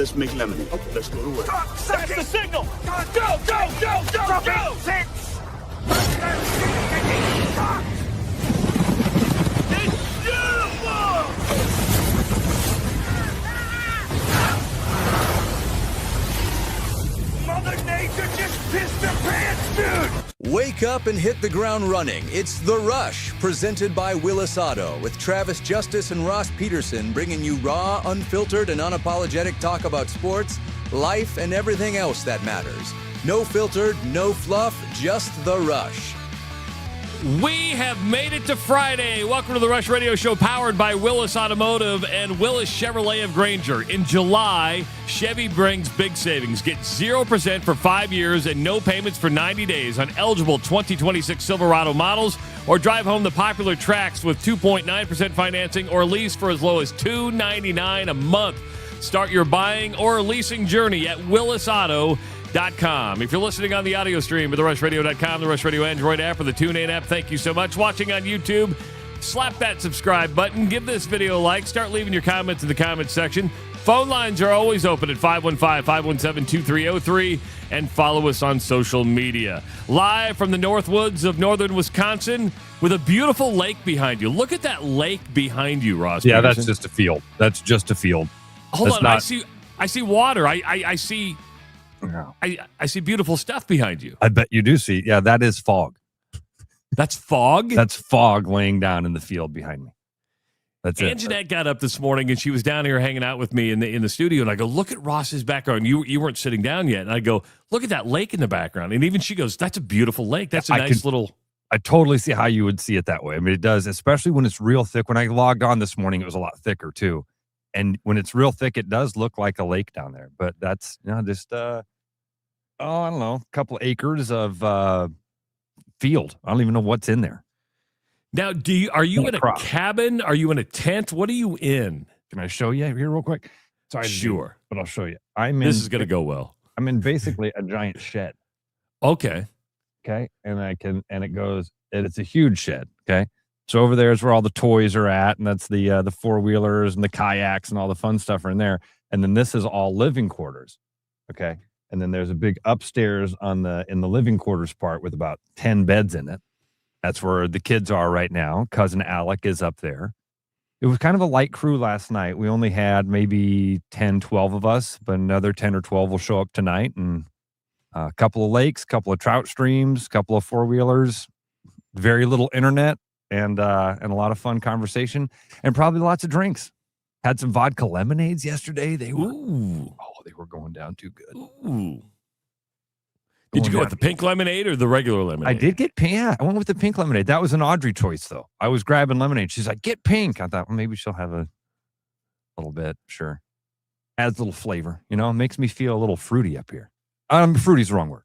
let's make lemonade. Okay. Let's go to work. That's the signal. Go, go, go, go, go. Six. It's beautiful. Mother Nature just pissed her pants, dude. Wake up and hit the ground running. It's The Rush, presented by Willis Auto, with Travis Justice and Ross Peterson bringing you raw, unfiltered, and unapologetic talk about sports, life, and everything else that matters. No filtered, no fluff, just The Rush. We have made it to Friday. Welcome to the Rush Radio Show, powered by Willis Automotive and Willis Chevrolet of Granger. In July, Chevy brings big savings. Get 0% for 5 years and no payments for 90 days on eligible 2026 Silverado models, or drive home the popular Trax with 2.9% financing or lease for as low as $299 a month. Start your buying or leasing journey at willisauto.com. If you're listening on the audio stream at therushradio.com, the Rush Radio Android app, or the TuneIn app, thank you so much. Watching on YouTube, slap that subscribe button, give this video a like, start leaving your comments in the comments section. Phone lines are always open at 515-517-2303, and follow us on social media. Live from the North Woods of northern Wisconsin with a beautiful lake behind you. Look at that lake behind you, Ross. Yeah, Peterson. that's just a field. That's just a field. Hold that's on, not... I see water. I see... No. I see beautiful stuff behind you. I bet you do see. Yeah, that is fog. That's fog? That's fog laying down in the field behind me. That's it. Jeanette got up this morning, and she was down here hanging out with me in the studio, and I go, look at Ross's background. You weren't sitting down yet. And I go, look at that lake in the background. And even she goes, that's a beautiful lake. That's a nice little... I totally see how you would see it that way. I mean, it does, especially when it's real thick. When I logged on this morning, it was a lot thicker, too. And when it's real thick, it does look like a lake down there. But that's, just... I don't know, a couple acres of field. I don't even know what's in there. Now, are you in a cabin? Are you in a tent? What are you in? Can I show you here real quick? Sorry, sure, but I'll show you. This is going to go well. I'm in basically a giant shed. Okay, and it's a huge shed. Okay, so over there is where all the toys are at, and that's the four-wheelers and the kayaks and all the fun stuff are in there. And then this is all living quarters. Okay. And then there's a big upstairs in the living quarters part with about 10 beds in it. That's where the kids are right now. Cousin Alec is up there. It was kind of a light crew last night. We only had maybe 10, 12 of us, but another 10 or 12 will show up tonight. And a couple of lakes, a couple of trout streams, a couple of four-wheelers, very little internet, and a lot of fun conversation, and probably lots of drinks. Had some vodka lemonades yesterday. They were going down too good. Ooh. Did you go with the pink lemonade or the regular lemonade? I did get pink. Yeah, I went with the pink lemonade. That was an Audrey choice, though. I was grabbing lemonade. She's like, get pink. I thought, well, maybe she'll have a little bit. Sure. Adds a little flavor. Makes me feel a little fruity up here. Fruity's the wrong word.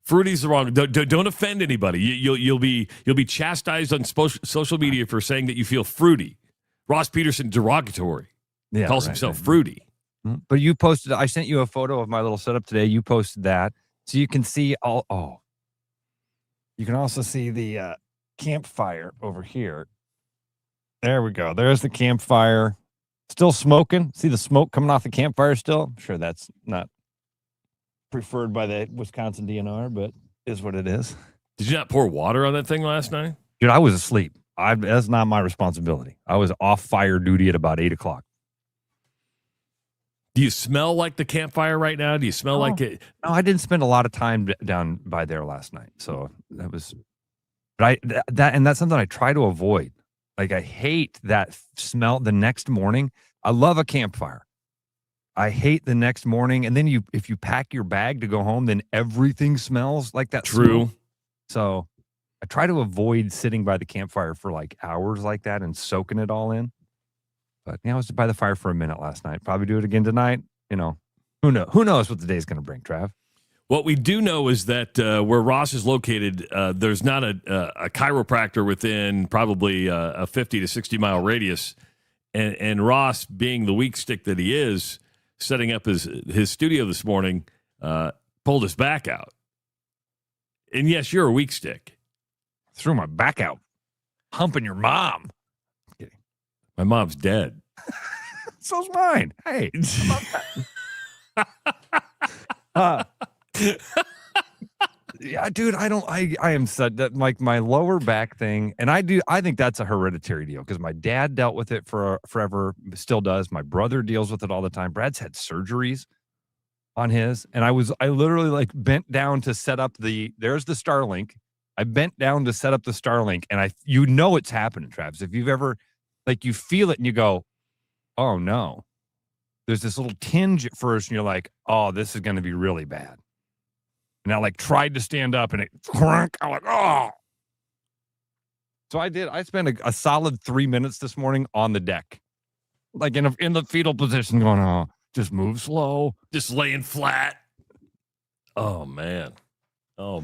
Fruity's the wrong. Don't offend anybody. You'll be chastised on social media for saying that you feel fruity. Ross Peterson, derogatory. Yeah, calls himself fruity. But you posted, I sent you a photo of my little setup today. You posted that. So you can see you can also see the campfire over here. There we go. There's the campfire. Still smoking. See the smoke coming off the campfire still? I'm sure that's not preferred by the Wisconsin DNR, but is what it is. Did you not pour water on that thing last night? Dude, I was asleep. That's not my responsibility. I was off fire duty at about 8 o'clock. Do you smell like the campfire right now? Do you smell like it? No, I didn't spend a lot of time down by there last night. So that was, but that's something I try to avoid. Like, I hate that smell the next morning. I love a campfire. I hate the next morning. And then if you pack your bag to go home, then everything smells like that. True. Smell. So I try to avoid sitting by the campfire for like hours like that and soaking it all in. But I was by the fire for a minute last night. Probably do it again tonight. Who knows what the day's going to bring, Trav? What we do know is that where Ross is located, there's not a chiropractor within probably a 50 to 60 mile radius. And Ross, being the weak stick that he is, setting up his studio this morning, pulled his back out. And yes, you're a weak stick. Threw my back out. Humping your mom. My mom's dead. So's mine. Hey. Yeah, dude, I am such that like my lower back thing, and I think that's a hereditary deal because my dad dealt with it for forever, still does. My brother deals with it all the time. Brad's had surgeries on his, and I literally like bent down to set up there's the Starlink. I bent down to set up the Starlink, and it's happening, Travis. If you've ever like you feel it and you go, oh no. There's this little tinge at first, and you're like, oh, this is gonna be really bad. And I like tried to stand up and it crunk. I'm like, oh. So I did. I spent a solid 3 minutes this morning on the deck, like in the fetal position, going, oh, just move slow, just laying flat. Oh man. Well,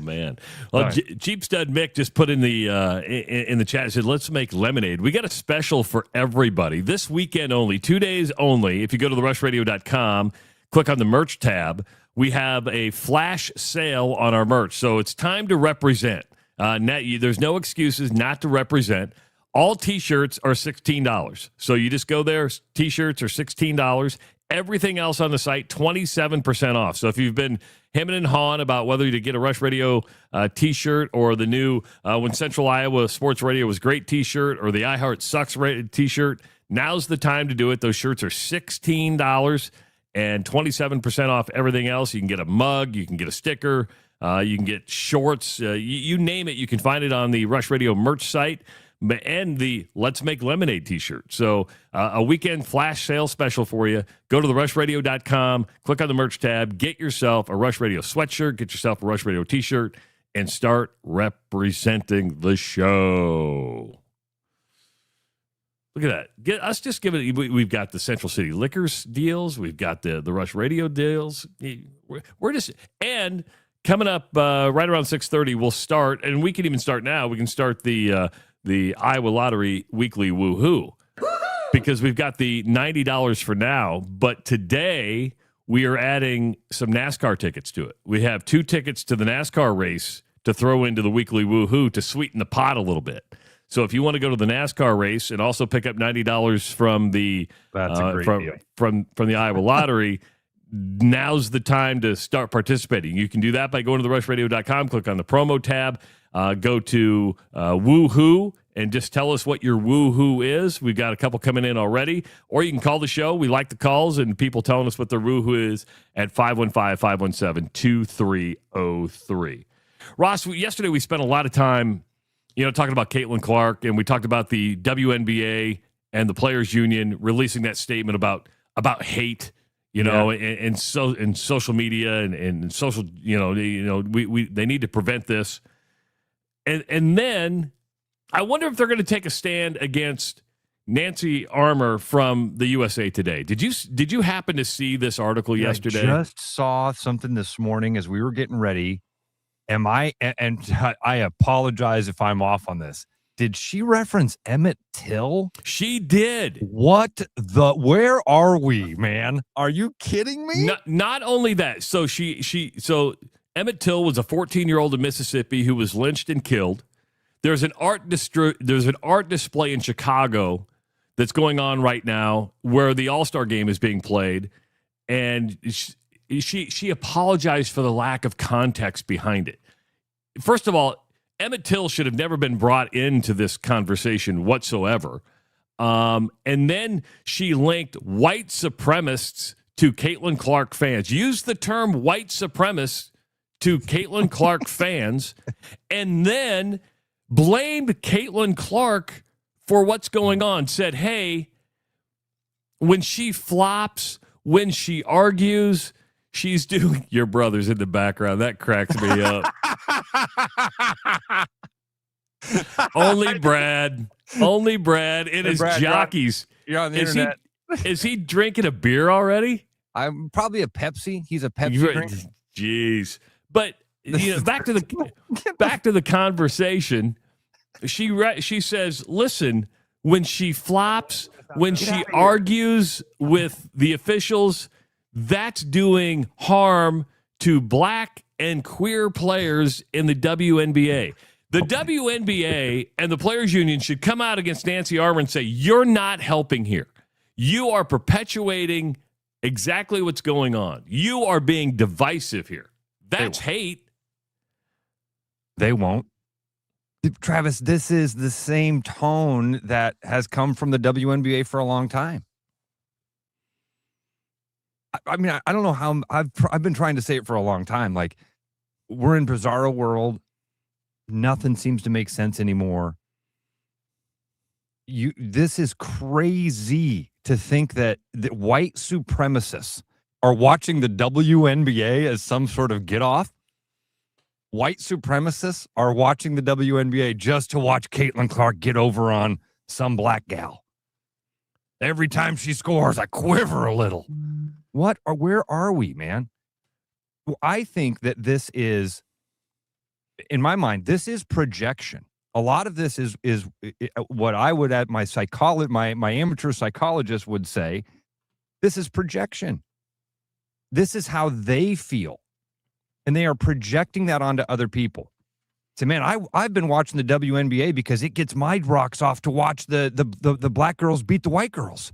Jeep Stud Mick just put in the chat, said, let's make lemonade. We got a special for everybody this weekend only, 2 days only. If you go to therushradio.com, click on the merch tab, we have a flash sale on our merch. So it's time to represent. There's no excuses not to represent. All T-shirts are $16. So you just go there. T-shirts are $16. Everything else on the site, 27% off. So if you've been hemming and hawing about whether to get a Rush Radio T-shirt or the new When Central Iowa Sports Radio Was Great T-shirt or the iHeart Sucks T-shirt, now's the time to do it. Those shirts are $16 and 27% off everything else. You can get a mug. You can get a sticker. You can get shorts. You name it. You can find it on the Rush Radio merch site and the Let's Make Lemonade T-shirt. So a weekend flash sale special for you. Go to therushradio.com, click on the merch tab, get yourself a Rush Radio sweatshirt, get yourself a Rush Radio T-shirt, and start representing the show. Look at that. We've got the Central City Liquors deals. We've got the Rush Radio deals. We're just, and coming up right around 6:30, we'll start, and we can even start now. We can start the Iowa Lottery Weekly Woohoo because we've got the $90 for now. But today we are adding some NASCAR tickets to it. We have 2 tickets to the NASCAR race to throw into the Weekly Woohoo to sweeten the pot a little bit. So if you want to go to the NASCAR race and also pick up $90 from the from the Iowa Lottery, now's the time to start participating. You can do that by going to therushradio.com, click on the promo tab, go to Woohoo, and just tell us what your Woohoo is. We've got a couple coming in already. Or you can call the show. We like the calls and people telling us what their Woohoo is at 515-517-2303. Ross, yesterday we spent a lot of time talking about Caitlin Clark, and we talked about the WNBA and the Players Union releasing that statement about hate, and social media and social, they need to prevent this. And then I wonder if they're going to take a stand against Nancy Armour from the USA Today. Did you happen to see this article yesterday? I just saw something this morning as we were getting ready. I apologize if I'm off on this. Did she reference Emmett Till? She did. Where are we, man? Are you kidding me? Not only that. So so Emmett Till was a 14-year-old in Mississippi who was lynched and killed. There's an art display in Chicago that's going on right now where the All-Star game is being played, and she apologized for the lack of context behind it. First of all, Emmett Till should have never been brought into this conversation whatsoever. And then she linked white supremacists to Caitlin Clark fans. Used the term white supremacist to Caitlin Clark fans, and then blamed Caitlin Clark for what's going on. Said, hey, when she flops, when she argues, she's doing your brother's in the background. That cracks me up. Only Brad. It is Brad, jockeys. You're on the internet. Is he drinking a beer already? I'm probably a Pepsi. He's a Pepsi drink. Jeez. But back to the conversation. She says, listen, when she flops, when she argues with the officials, that's doing harm to black and queer players in the WNBA. The WNBA and the Players Union should come out against Nancy Armour and say, you're not helping here. You are perpetuating exactly what's going on. You are being divisive here. That's hate. They won't. Travis, this is the same tone that has come from the WNBA for a long time. I mean, I don't know how I've been trying to say it for a long time. Like, we're in bizarro world. Nothing seems to make sense anymore. This is crazy to think that white supremacists are watching the WNBA as some sort of get off. White supremacists are watching the WNBA just to watch Caitlin Clark get over on some black gal. Every time she scores, I quiver a little. Where are we, man? Well, I think that this is, in my mind, this is projection. A lot of this is what I would at my amateur psychologist would say. This is projection. This is how they feel. And they are projecting that onto other people. So, man, I've been watching the WNBA because it gets my rocks off to watch the black girls beat the white girls.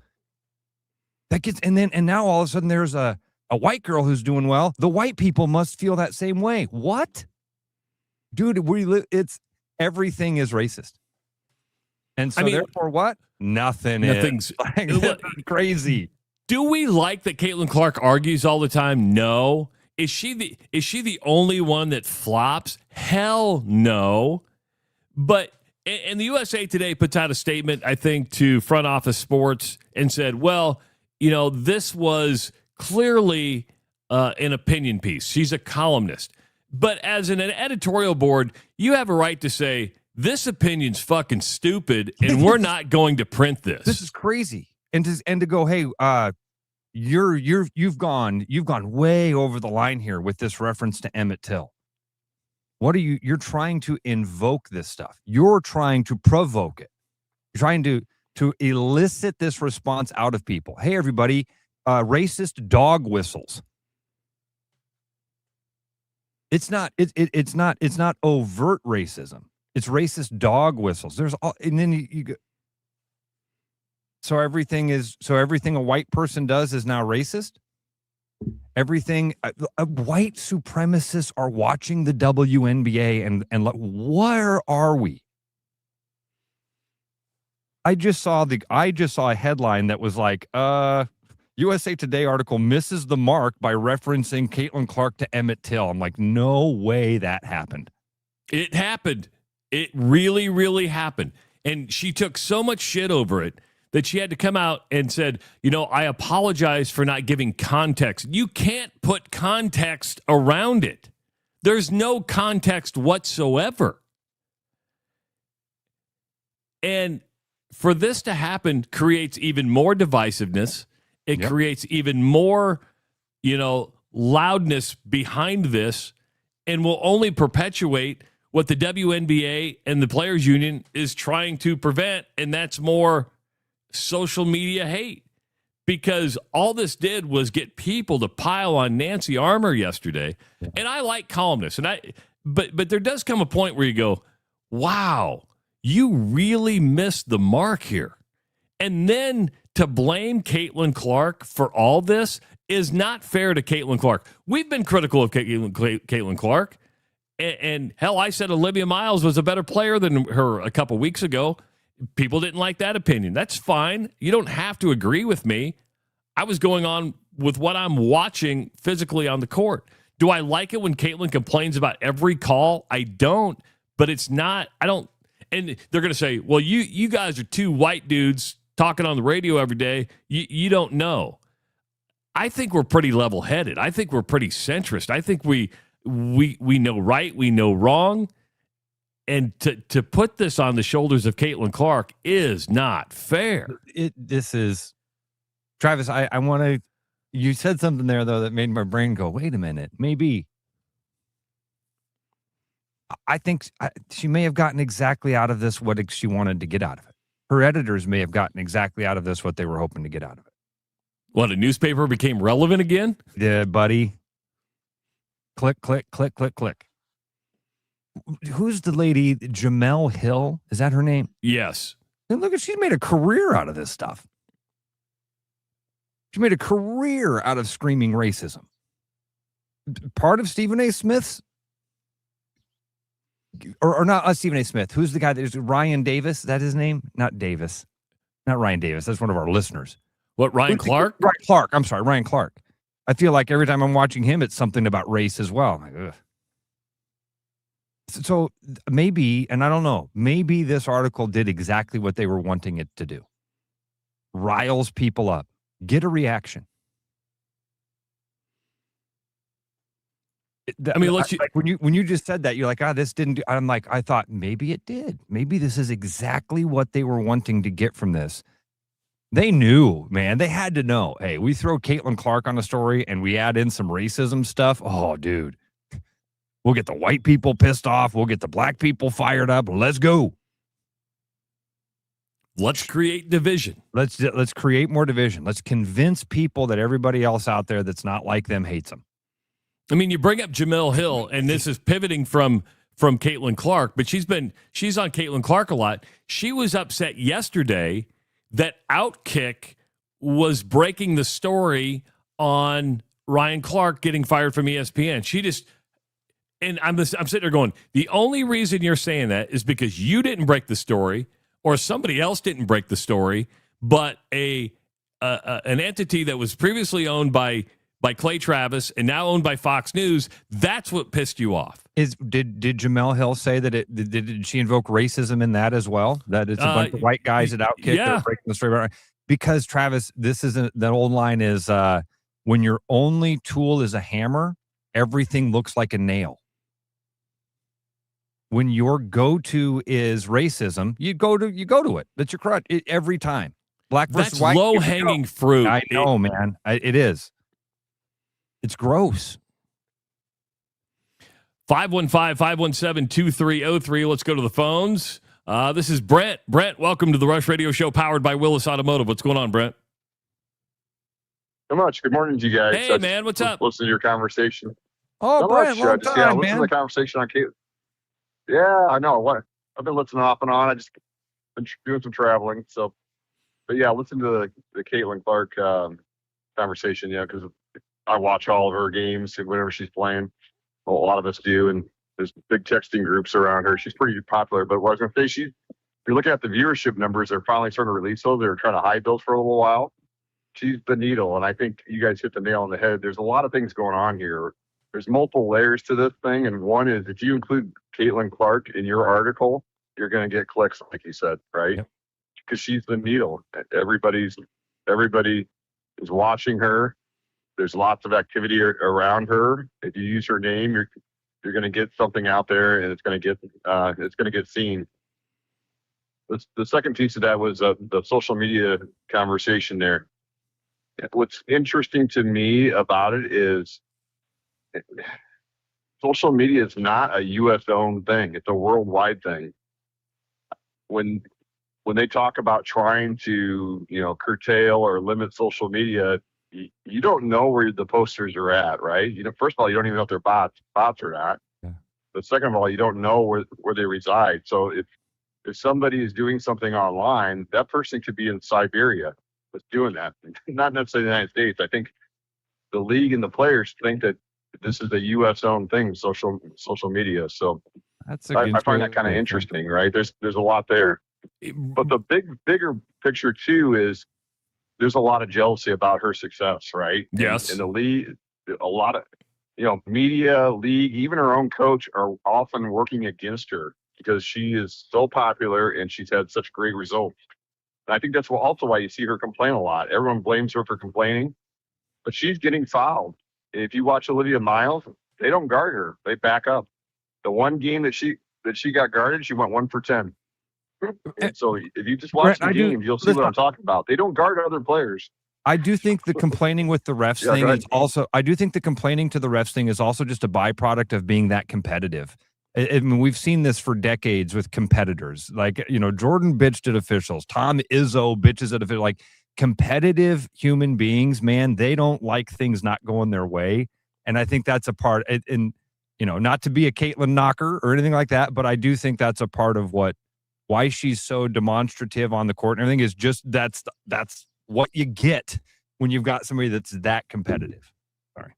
And now all of a sudden there's a white girl who's doing well. The white people must feel that same way. What? Dude, everything is racist. And so therefore what? Nothing's crazy. Do we like that Caitlin Clark argues all the time? No. Is she the only one that flops? Hell no. But and the USA Today puts out a statement, I think, to Front Office Sports and said, well, this was clearly an opinion piece. She's a columnist. But as an editorial board, you have a right to say, this opinion's fucking stupid, and we're not going to print this. This is crazy. And to go, hey, you've gone way over the line here with this reference to Emmett Till. You're trying to invoke this stuff. You're trying to provoke it. You're trying to elicit this response out of people. Hey, everybody, racist dog whistles. It's not overt racism. It's racist dog whistles. And then you go. So everything a white person does is now racist. Everything white supremacists are watching the WNBA and where are we? I just saw a headline that was like, USA Today article misses the mark by referencing Caitlin Clark to Emmett Till. I'm like, no way that happened. It happened. It really, really happened. And she took so much shit over it that she had to come out and said, I apologize for not giving context. You can't put context around it. There's no context whatsoever. And for this to happen creates even more divisiveness. It creates even more, loudness behind this, and will only perpetuate what the WNBA and the Players Union is trying to prevent, and that's more social media hate. Because all this did was get people to pile on Nancy Armour yesterday. And I like columnists, but there does come a point where you go, wow, you really missed the mark here. And then to blame Caitlin Clark for all this is not fair to Caitlin Clark. We've been critical of Caitlin Clark. And hell, I said Olivia Miles was a better player than her a couple weeks ago. People didn't like that opinion. That's fine. You don't have to agree with me. I was going on with what I'm watching physically on the court. Do I like it when Caitlin complains about every call? I don't, but it's not, I don't, and they're going to say, well, you guys are two white dudes talking on the radio every day. You don't know. I think we're pretty level-headed. I think we're pretty centrist. I think we know right, we know wrong. And to put this on the shoulders of Caitlin Clark is not fair. This is, Travis, I want to, you said something there, though, that made my brain go, wait a minute, maybe. I think she may have gotten exactly out of this what she wanted to get out of it. Her editors may have gotten exactly out of this what they were hoping to get out of it. What, a newspaper became relevant again? Yeah, buddy. Click, click, click, click, click. Who's the lady? Jamel Hill? Is that her name? Yes. And look, she's made a career out of this stuff. She made a career out of screaming racism. Part of Stephen A. Smith's, or not Stephen A. Smith. Who's the guy that is Ryan Davis? Is that his name? Not Davis. Not Ryan Davis. That's one of our listeners. What, Ryan Clark? Ryan Clark. I'm sorry, Ryan Clark. I feel like every time I'm watching him, it's something about race as well. I'm like, ugh. So maybe, and I don't know, maybe this article did exactly what they were wanting it to do. Riles people up. Get a reaction. I mean, like when you just said that, you're like, this didn't do. I'm like, I thought maybe it did. Maybe this is exactly what they were wanting to get from this. They knew, man. They had to know. Hey, we throw Caitlin Clark on a story and we add in some racism stuff. Oh, dude. We'll get the white people pissed off. We'll get the black people fired up. Let's go. Let's create division. Let's create more division. Let's convince people that everybody else out there that's not like them hates them. I mean, you bring up Jamel Hill, and this is pivoting from Caitlin Clark, but she's on Caitlin Clark a lot. She was upset yesterday that Outkick was breaking the story on Ryan Clark getting fired from ESPN. She just, and I'm sitting there going, the only reason you're saying that is because you didn't break the story or somebody else didn't break the story, but an entity that was previously owned by Clay Travis and now owned by Fox News, that's what pissed you off. Did Jamel Hill say that did she invoke racism in that as well? That it's a bunch of white guys at Outkick that are breaking the story? Because Travis, that old line is when your only tool is a hammer, everything looks like a nail. When your go-to is racism, you go to it. That's your crutch every time. Black versus That's white. low-hanging fruit. I know, man. It is. It's gross. 515-517-2303. Let's go to the phones. This is Brent. Brent, welcome to the Rush Radio Show powered by Willis Automotive. What's going on, Brent? So much. Good morning to you guys. Hey, man, what's up? Listen to your conversation. Oh, Brent, long time, listen to the conversation on Caitlin. Yeah, I know. I've been listening off and on. I just been doing some traveling. So, but yeah, listen to the Caitlin Clark conversation. Yeah, because I watch all of her games whenever she's playing. Well, a lot of us do, and there's big texting groups around her. She's pretty popular. But what I was going to say, if you're looking at the viewership numbers, they're finally starting to release those. They were trying to hide those for a little while. She's the needle, and I think you guys hit the nail on the head. There's a lot of things going on here. There's multiple layers to this thing, and one is if you include Caitlin Clark in your article, you're going to get clicks, like you said, right? Because she's the needle. Everybody is watching her. There's lots of activity around her. If you use her name, you're going to get something out there, and it's going to get seen. The second piece of that was the social media conversation there. What's interesting to me about it is social media is not a U.S. owned thing. It's a worldwide thing. When they talk about trying to, curtail or limit social media, you don't know where the posters are at, right? First of all, you don't even know if they're bots or not. Yeah. But second of all, you don't know where they reside. So if somebody is doing something online, that person could be in Siberia that's doing that, not necessarily the United States. I think the league and the players think that this is a U.S. owned thing, social media. So I find that kind of interesting, right? There's a lot there. But the bigger picture too is there's a lot of jealousy about her success, right? Yes. And the league, a lot of media, league, even her own coach are often working against her because she is so popular and she's had such great results. And I think that's also why you see her complain a lot. Everyone blames her for complaining, but she's getting fouled. If you watch Olivia Miles, they don't guard her; they back up. The one game that she got guarded, she went 1 for 10. And so if you just watch the game, you'll see what I'm talking about. They don't guard other players. I do think the complaining with the refs thing is also. I do think the complaining to the refs thing is also just a byproduct of being that competitive. I mean, we've seen this for decades with competitors. Like Jordan bitched at officials. Tom Izzo bitches at officials. Like competitive human beings, man, they don't like things not going their way. And I think that's a part. And not to be a Caitlin knocker or anything like that, but I do think that's a part of why she's so demonstrative on the court and everything is just that's what you get when you've got somebody that's that competitive. Sorry.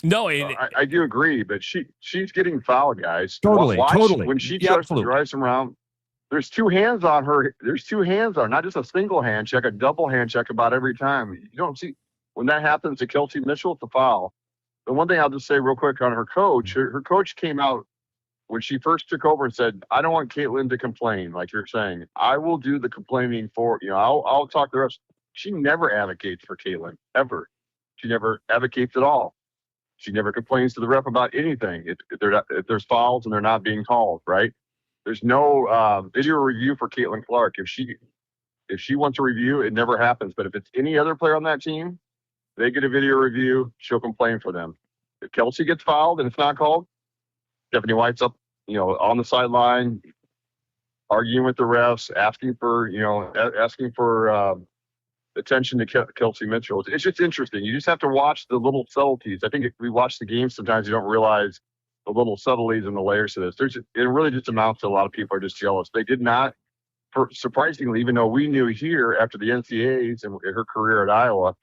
No, I do agree, but she's getting fouled, guys. Totally. When she drives them around, there's two hands on her. There's two hands on her, not just a single hand check, a double hand check about every time. You don't see when that happens to Kelsey Mitchell, it's a foul. The one thing I'll just say real quick on her coach, her coach came out when she first took over and said, I don't want Caitlin to complain, like you're saying. I will do the complaining for, I'll talk the rest. She never advocates for Caitlin, ever. She never advocates at all. She never complains to the ref about anything. If there's fouls and they're not being called, right? There's no video review for Caitlin Clark. If she wants a review, it never happens. But if it's any other player on that team, they get a video review, she'll complain for them. If Kelsey gets fouled and it's not called, Stephanie White's up, on the sideline, arguing with the refs, asking for attention to Kelsey Mitchell. It's just interesting. You just have to watch the little subtleties. I think if we watch the game, sometimes you don't realize the little subtleties and the layers to this. It really just amounts to a lot of people are just jealous. They did not, surprisingly, even though we knew here after the NCAAs and her career at Iowa,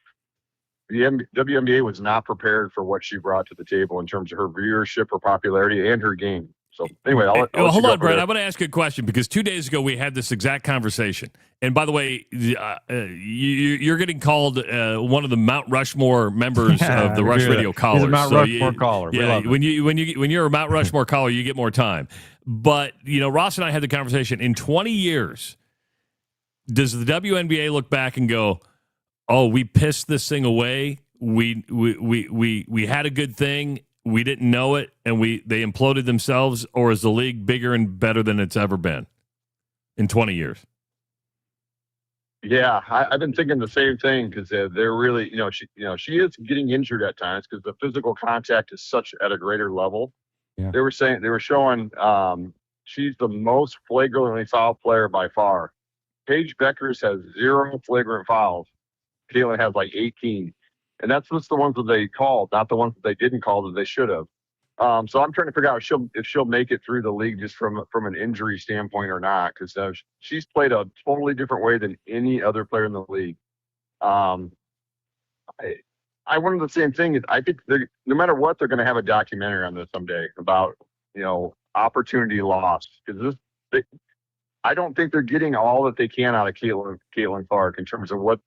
the WNBA was not prepared for what she brought to the table in terms of her viewership, her popularity, and her game. So anyway, hold on, Brett. I want to ask you a question because 2 days ago we had this exact conversation. And by the way, you're getting called one of the Mount Rushmore members of the Rush Radio callers. He's a Mount Rushmore caller. Yeah, when you're a Mount Rushmore caller, you get more time. But Ross and I had the conversation. In 20 years, does the WNBA look back and go, "Oh, we pissed this thing away. We had a good thing. We didn't know it, and they imploded themselves," or is the league bigger and better than it's ever been in 20 years? Yeah, I've been thinking the same thing because they're really, she is getting injured at times because the physical contact is such at a greater level. Yeah. They were showing she's the most flagrantly foul player by far. Paige Beckers has 0 flagrant fouls. Caitlin has like 18. And that's just the ones that they called, not the ones that they didn't call that they should have. So I'm trying to figure out if she'll make it through the league just from an injury standpoint or not, because she's played a totally different way than any other player in the league. I wanted the same thing. I think no matter what, they're going to have a documentary on this someday about opportunity lost, because I don't think they're getting all that they can out of Caitlin Clark in terms of what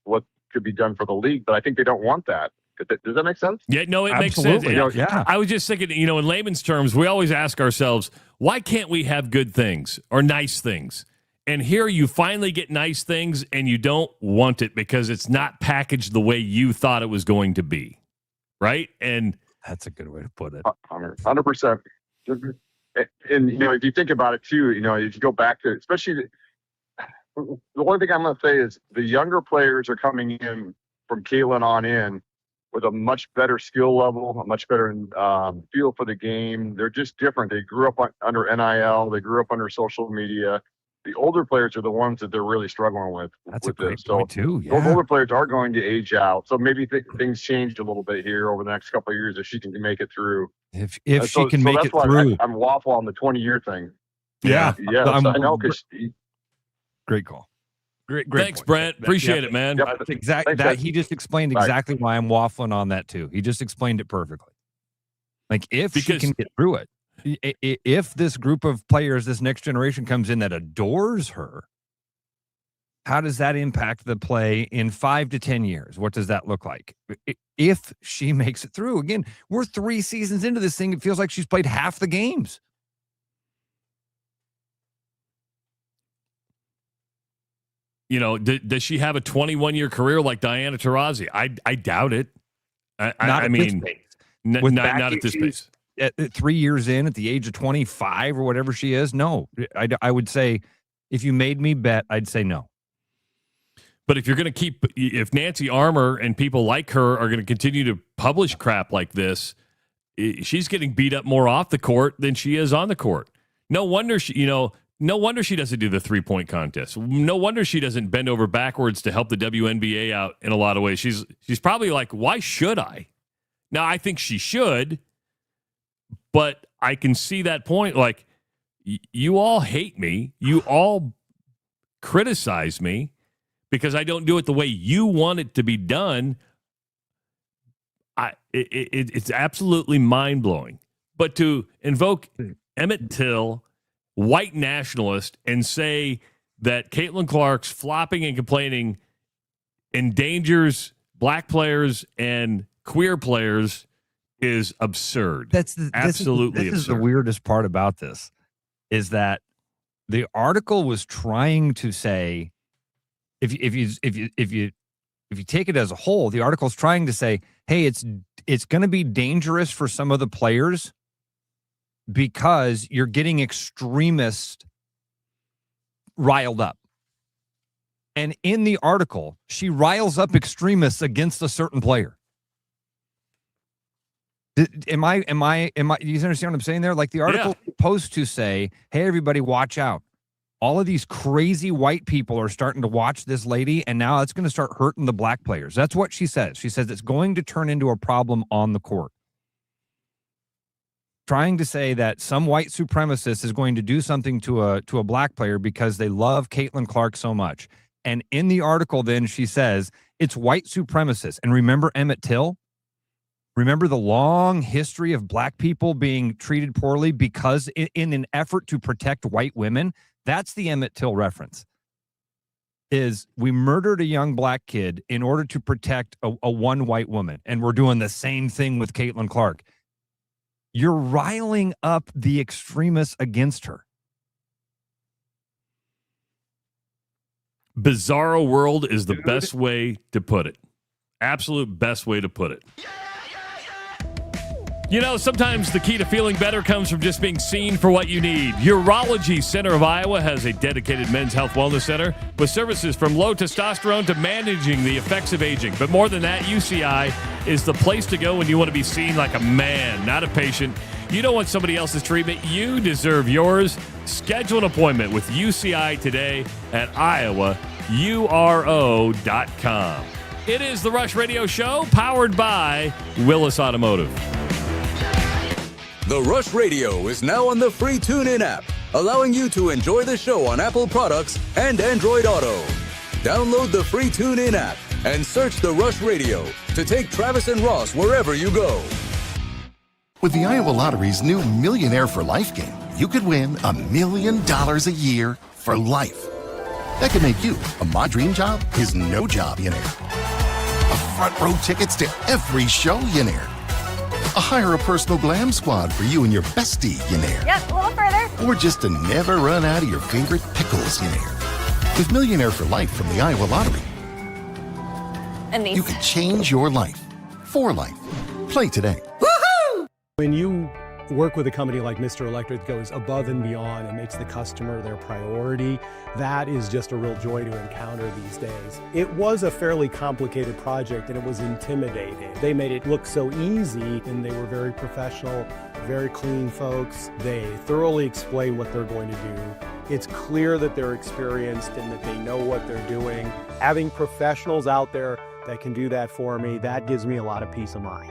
could be done for the league, but I think they don't want that. Does that make sense? Yeah, no, it Absolutely. makes sense. Yeah. I was just thinking, in layman's terms, we always ask ourselves, why can't we have good things or nice things? And here you finally get nice things and you don't want it because it's not packaged the way you thought it was going to be. Right? And that's a good way to put it. 100%. And, if you think about it too, if you go back to, especially the one thing I'm going to say is the younger players are coming in from Caitlin on in with a much better skill level, a much better feel for the game. They're just different. They grew up under NIL. They grew up under social media. The older players are the ones that they're really struggling with. That's a great point too. Yeah. Those older players are going to age out. So maybe things changed a little bit here over the next couple of years if she can make it through. If she can make it through. I'm waffle on the 20-year thing. Yeah. Yeah. I know because. Great call. Great. Thanks, point. Brent. Appreciate it, man. Yep. That's exactly that. He just explained exactly why I'm waffling on that too. He just explained it perfectly. Like she can get through it, if this group of players, this next generation comes in that adores her, how does that impact the play in 5 to 10 years? What does that look like? If she makes it through, again, we're 3 seasons into this thing. It feels like she's played half the games. Does she have a 21-year career like Diana Taurasi? I doubt it. I mean, not at this pace. At 3 years in, at the age of 25 or whatever she is, no. I would say, if you made me bet, I'd say no. But if you're going to if Nancy Armour and people like her are going to continue to publish crap like this, she's getting beat up more off the court than she is on the court. No wonder No wonder she doesn't do the 3-point contest. No wonder she doesn't bend over backwards to help the WNBA out in a lot of ways. She's probably like, why should I? Now, I think she should, but I can see that point. Like, you all hate me. You all criticize me, because I don't do it the way you want it to be done, it's absolutely mind-blowing. But to invoke Emmett Till, white nationalist, and say that Caitlin Clark's flopping and complaining endangers black players and queer players is absurd. Absolutely absurd. This is the weirdest part about this, is that the article was trying to say, if you take it as a whole, the article's trying to say, hey, it's going to be dangerous for some of the players because you're getting extremists riled up. And in the article, she riles up extremists against a certain player. Am I, you understand what I'm saying there? Like the article is supposed to say, hey, everybody, watch out. All of these crazy white people are starting to watch this lady, and now it's going to start hurting the black players. That's what she says. She says it's going to turn into a problem on the court. Trying to say that some white supremacist is going to do something to a black player because they love Caitlin Clark so much. And in the article, then she says it's white supremacists. And remember Emmett Till? Remember the long history of black people being treated poorly because in an effort to protect white women? That's the Emmett Till reference. Is we murdered a young black kid in order to protect a one white woman. And we're doing the same thing with Caitlin Clark. You're riling up the extremists against her. Bizarro world is the best way to put it. Absolute best way to put it. You know, sometimes the key to feeling better comes from just being seen for what you need. Urology Center of Iowa has a dedicated men's health wellness center with services from low testosterone to managing the effects of aging. But more than that, UCI is the place to go when you want to be seen like a man, not a patient. You don't want somebody else's treatment. You deserve yours. Schedule an appointment with UCI today at iowauro.com. It is the Rush Radio Show, powered by Willis Automotive. The Rush Radio is now on the free TuneIn app, allowing you to enjoy the show on Apple products and Android Auto. Download the free TuneIn app and search The Rush Radio to take Travis and Ross wherever you go. With the Iowa Lottery's new Millionaire for Life game, you could win $1 million a year for life. That could make you a My Dream Job is No Job-ionaire, a front row tickets to every show-yonaire, a hire a personal glam squad for you and your bestie-yonaire. Yep, a little further. Or just to never run out of your favorite pickles-yonaire. With Millionaire for Life from the Iowa Lottery, And these. you can change your life for life. Play today. When you work with a company like Mr. Electric that goes above and beyond and makes the customer their priority, that is just a real joy to encounter these days. It was a fairly complicated project and it was intimidating. They made it look so easy and they were very professional, very clean folks. They thoroughly explain what they're going to do. It's clear that they're experienced and that they know what they're doing. Having professionals out there that can do that for me, that gives me a lot of peace of mind.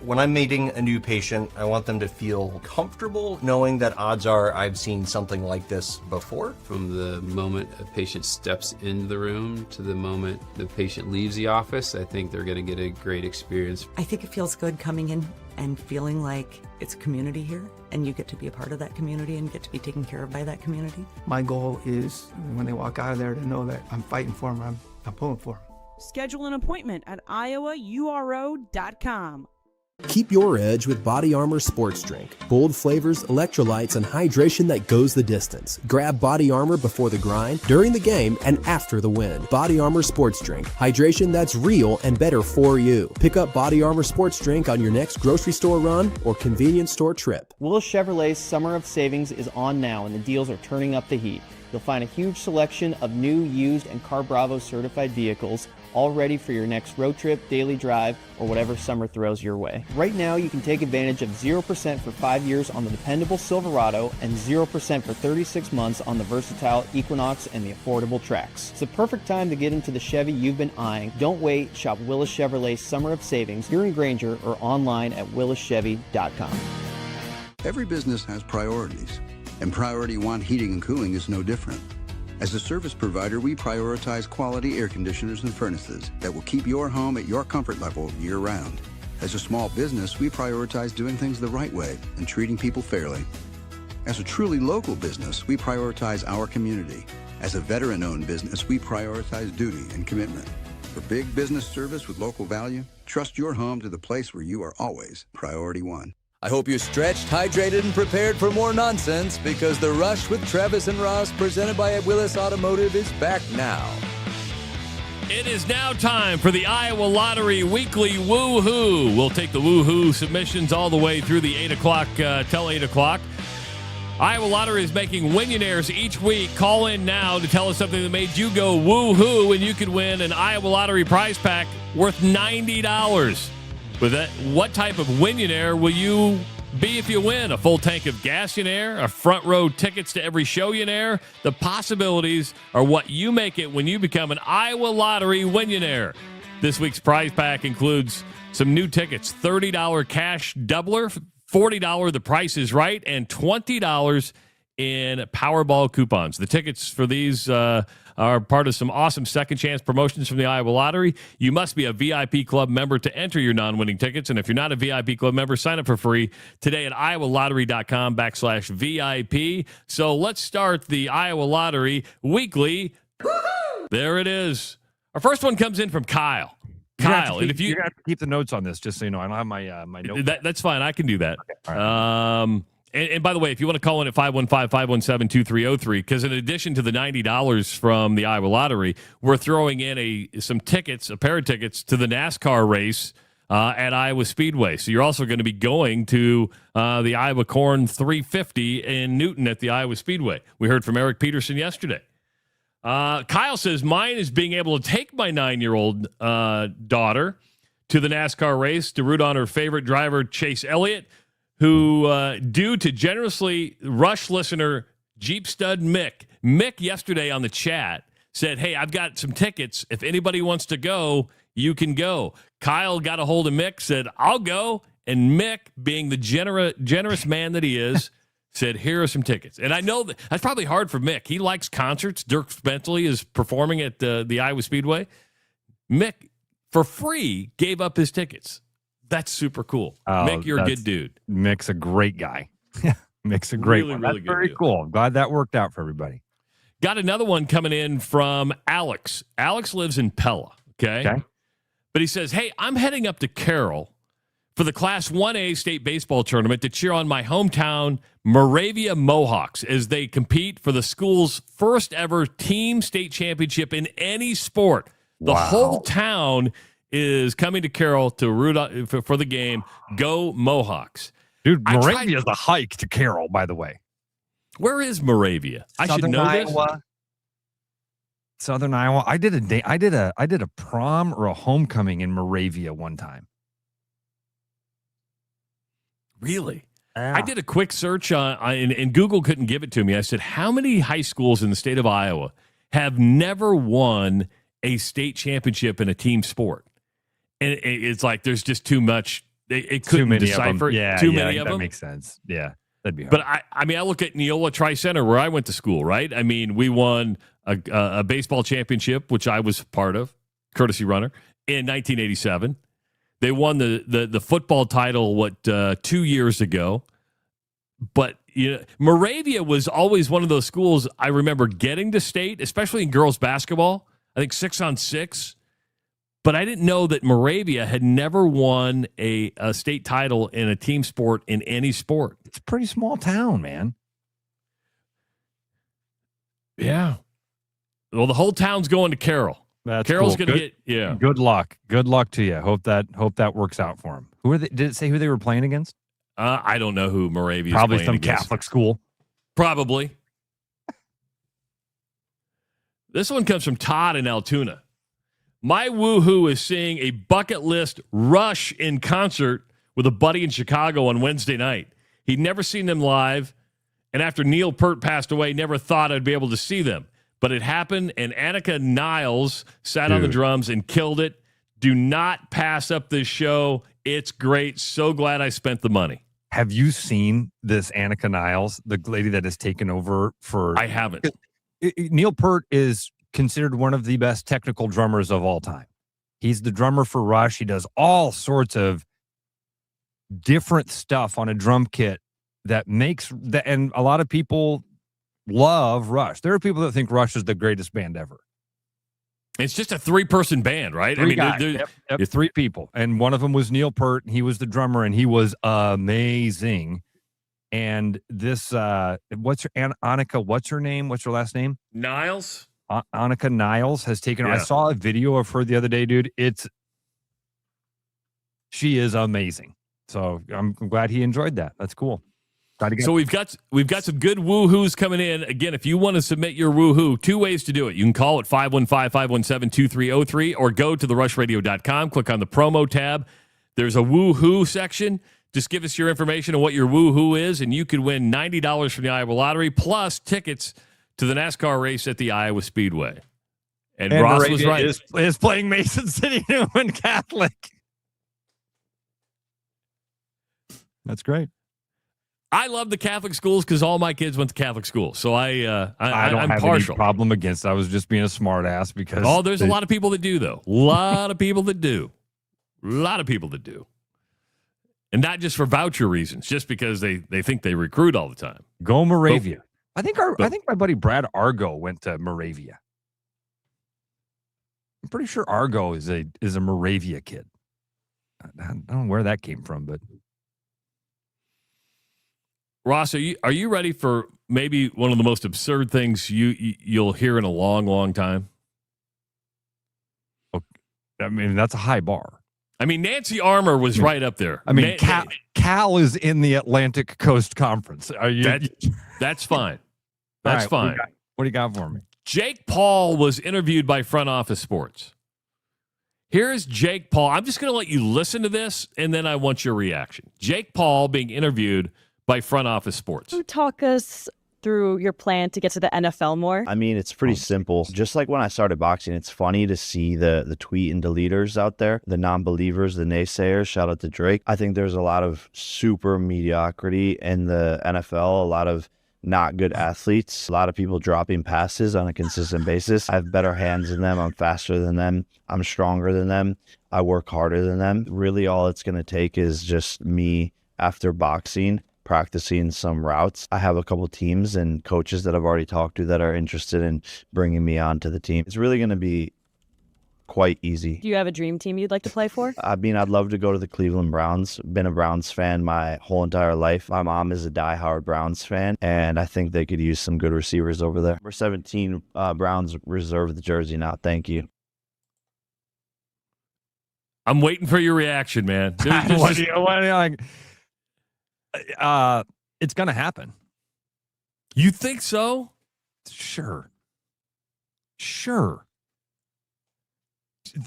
When I'm meeting a new patient, I want them to feel comfortable knowing that odds are I've seen something like this before. From the moment a patient steps into the room to the moment the patient leaves the office, I think they're going to get a great experience. I think it feels good coming in and feeling like it's a community here and you get to be a part of that community and get to be taken care of by that community. My goal is when they walk out of there to know that I'm fighting for them, I'm pulling for them. Schedule an appointment at iowauro.com. Keep your edge with Body Armor Sports Drink. Bold flavors, electrolytes, and hydration that goes the distance. Grab Body Armor before the grind, during the game, and after the win. Body Armor Sports Drink. Hydration that's real and better for you. Pick up Body Armor Sports Drink on your next grocery store run or convenience store trip. Willis Chevrolet's Summer of Savings is on now, and the deals are turning up the heat. You'll find a huge selection of new, used, and Car Bravo certified vehicles, all ready for your next road trip, daily drive, or whatever summer throws your way. Right now, you can take advantage of 0% for 5 years on the dependable Silverado and 0% for 36 months on the versatile Equinox and the affordable Trax. It's the perfect time to get into the Chevy you've been eyeing. Don't wait. Shop Willis Chevrolet's Summer of Savings here in Granger or online at willischevy.com. Every business has priorities, and Priority One Heating and Cooling is no different. As a service provider, we prioritize quality air conditioners and furnaces that will keep your home at your comfort level year-round. As a small business, we prioritize doing things the right way and treating people fairly. As a truly local business, we prioritize our community. As a veteran-owned business, we prioritize duty and commitment. For big business service with local value, trust your home to the place where you are always priority one. I hope you're stretched, hydrated, and prepared for more nonsense, because The Rush with Travis and Ross, presented by Willis Automotive, is back now. It is now time for the Iowa Lottery Weekly Woohoo. We'll take the woohoo submissions all the way through the 8 o'clock till 8 o'clock. Iowa Lottery is making Winionaires each week. Call in now to tell us something that made you go woohoo, and you could win an Iowa Lottery prize pack worth $90. With that, what type of Winionaire will you be if you win? A full tank of gas-yonaire? A front row tickets to every show-yonaire? The possibilities are what you make it when you become an Iowa Lottery Winionaire. This week's prize pack includes some new tickets, $30 cash doubler, $40 The Price is Right, and $20 in Powerball coupons. The tickets for these are part of some awesome second chance promotions from the Iowa Lottery. You must be a VIP club member to enter your non-winning tickets. And if you're not a VIP club member, sign up for free today at iowalottery.com/VIP. So let's start the Iowa Lottery Weekly. Woo-hoo! There it is. Our first one comes in from Kyle. Kyle, and if you have to keep the notes on this, just so you know, I don't have my my note. That's fine. I can do that. Okay. All right. And by the way, if you want to call in at 515-517-2303, because in addition to the $90 from the Iowa Lottery, we're throwing in some tickets, a pair of tickets to the NASCAR race at Iowa Speedway. So you're also going to be going to the Iowa Corn 350 in Newton at the Iowa Speedway. We heard from Eric Peterson yesterday. Kyle says, mine is being able to take my 9-year-old daughter to the NASCAR race to root on her favorite driver, Chase Elliott, who, due to generously Rush listener Jeep Stud Mick yesterday on the chat said, hey, I've got some tickets. If anybody wants to go, you can go. Kyle got a hold of Mick, said, I'll go. And Mick, being the generous man that he is, said, here are some tickets. And I know that's probably hard for Mick. He likes concerts. Dirk Bentley is performing at the Iowa Speedway. Mick, for free, gave up his tickets. That's super cool. Mick, you're a good dude. Mick's a great guy. Mick's a great one. That's very cool. I'm glad that worked out for everybody. Got another one coming in from Alex. Alex lives in Pella, okay? But he says, hey, I'm heading up to Carroll for the Class 1A state baseball tournament to cheer on my hometown Moravia Mohawks as they compete for the school's first ever team state championship in any sport. The whole town is coming to Carroll to root for the game. Go Mohawks. Dude, Moravia is a hike to Carroll, by the way. Where is Moravia? I should know Iowa. this. Southern Iowa. I did a prom or a homecoming in Moravia one time. Really? Yeah. I did a quick search and Google couldn't give it to me. I said, how many high schools in the state of Iowa have never won a state championship in a team sport? And it's like there's just too much. It couldn't decipher. Too many of them. That makes sense. Yeah, that'd be hard. But I mean, I look at Neola Tri-Center where I went to school, right? I mean, we won a baseball championship, which I was part of, courtesy runner, in 1987. They won the football title, 2 years ago. But Moravia was always one of those schools I remember getting to state, especially in girls basketball. I think 6-on-6. But I didn't know that Moravia had never won a state title in a team sport in any sport. It's a pretty small town, man. Yeah. Well, the whole town's going to Carroll. Carroll's cool. going to get Good luck. Good luck to you. Hope that works out for them. Who are they? Did it say who they were playing against? I don't know who Moravia is probably playing some against. Catholic school. Probably. This one comes from Todd in Altoona. My woohoo is seeing a bucket list Rush in concert with a buddy in Chicago on Wednesday night. He'd never seen them live, and after Neil Peart passed away, never thought I'd be able to see them. But it happened, and Annika Niles sat on the drums and killed it. Do not pass up this show. It's great. So glad I spent the money. Have you seen this Annika Niles, the lady that has taken over for... I haven't. Neil Peart is considered one of the best technical drummers of all time. He's the drummer for Rush. He does all sorts of different stuff on a drum kit that makes and a lot of people love Rush. There are people that think Rush is the greatest band ever. It's just a 3-person band, right? Three guys. Yep. 3 people. And one of them was Neil Peart. He was the drummer, and he was amazing. And this, Annika, what's her name? What's her last name? Niles? Annika Niles has taken her. Yeah. I saw a video of her the other day, dude. She is amazing. So I'm glad he enjoyed that. That's cool. So we've got some good woohoos coming in. Again, if you want to submit your woohoo, 2 ways to do it. You can call at 515-517-2303 or go to therushradio.com, click on the promo tab. There's a woohoo section. Just give us your information on what your woohoo is, and you could win $90 from the Iowa Lottery plus tickets to the NASCAR race at the Iowa Speedway. And Ross Moravia was right. Is playing Mason City Newman Catholic. That's great. I love the Catholic schools because all my kids went to Catholic school. So I don't I'm have partial. any Problem against it. I was just being a smart ass because there's a lot of people that do, though. A lot of people that do. And not just for voucher reasons, just because they think they recruit all the time. Go Moravia. I think my buddy Brad Argo went to Moravia. I'm pretty sure Argo is a Moravia kid. I don't know where that came from, but Ross, are you ready for maybe one of the most absurd things you'll hear in a long, long time? Okay. I mean, that's a high bar. I mean, Nancy Armour was right up there. I mean, Cal is in the Atlantic Coast Conference. That's fine. That's right, fine. What do you got for me? Jake Paul was interviewed by Front Office Sports. Here's Jake Paul. I'm just going to let you listen to this, and then I want your reaction. Jake Paul being interviewed by Front Office Sports. Talk us through your plan to get to the NFL more. I mean, it's pretty simple. Just like when I started boxing, it's funny to see the tweet and deleters out there, the non-believers, the naysayers. Shout out to Drake. I think there's a lot of super mediocrity in the NFL, a lot of not good athletes, a lot of people dropping passes on a consistent basis. I have better hands than them. I'm faster than them. I'm stronger than them. I work harder than them. Really, all it's going to take is just me after boxing practicing some routes. I have a couple teams and coaches that I've already talked to that are interested in bringing me on to the team. It's really going to be quite easy. Do you have a dream team you'd like to play for? I mean, I'd love to go to the Cleveland Browns. Been a Browns fan my whole entire life. My mom is a diehard Browns fan, and I think they could use some good receivers over there. Number 17, Browns reserve the jersey now. Thank you. I'm waiting for your reaction, man. It's going to happen. You think so? Sure.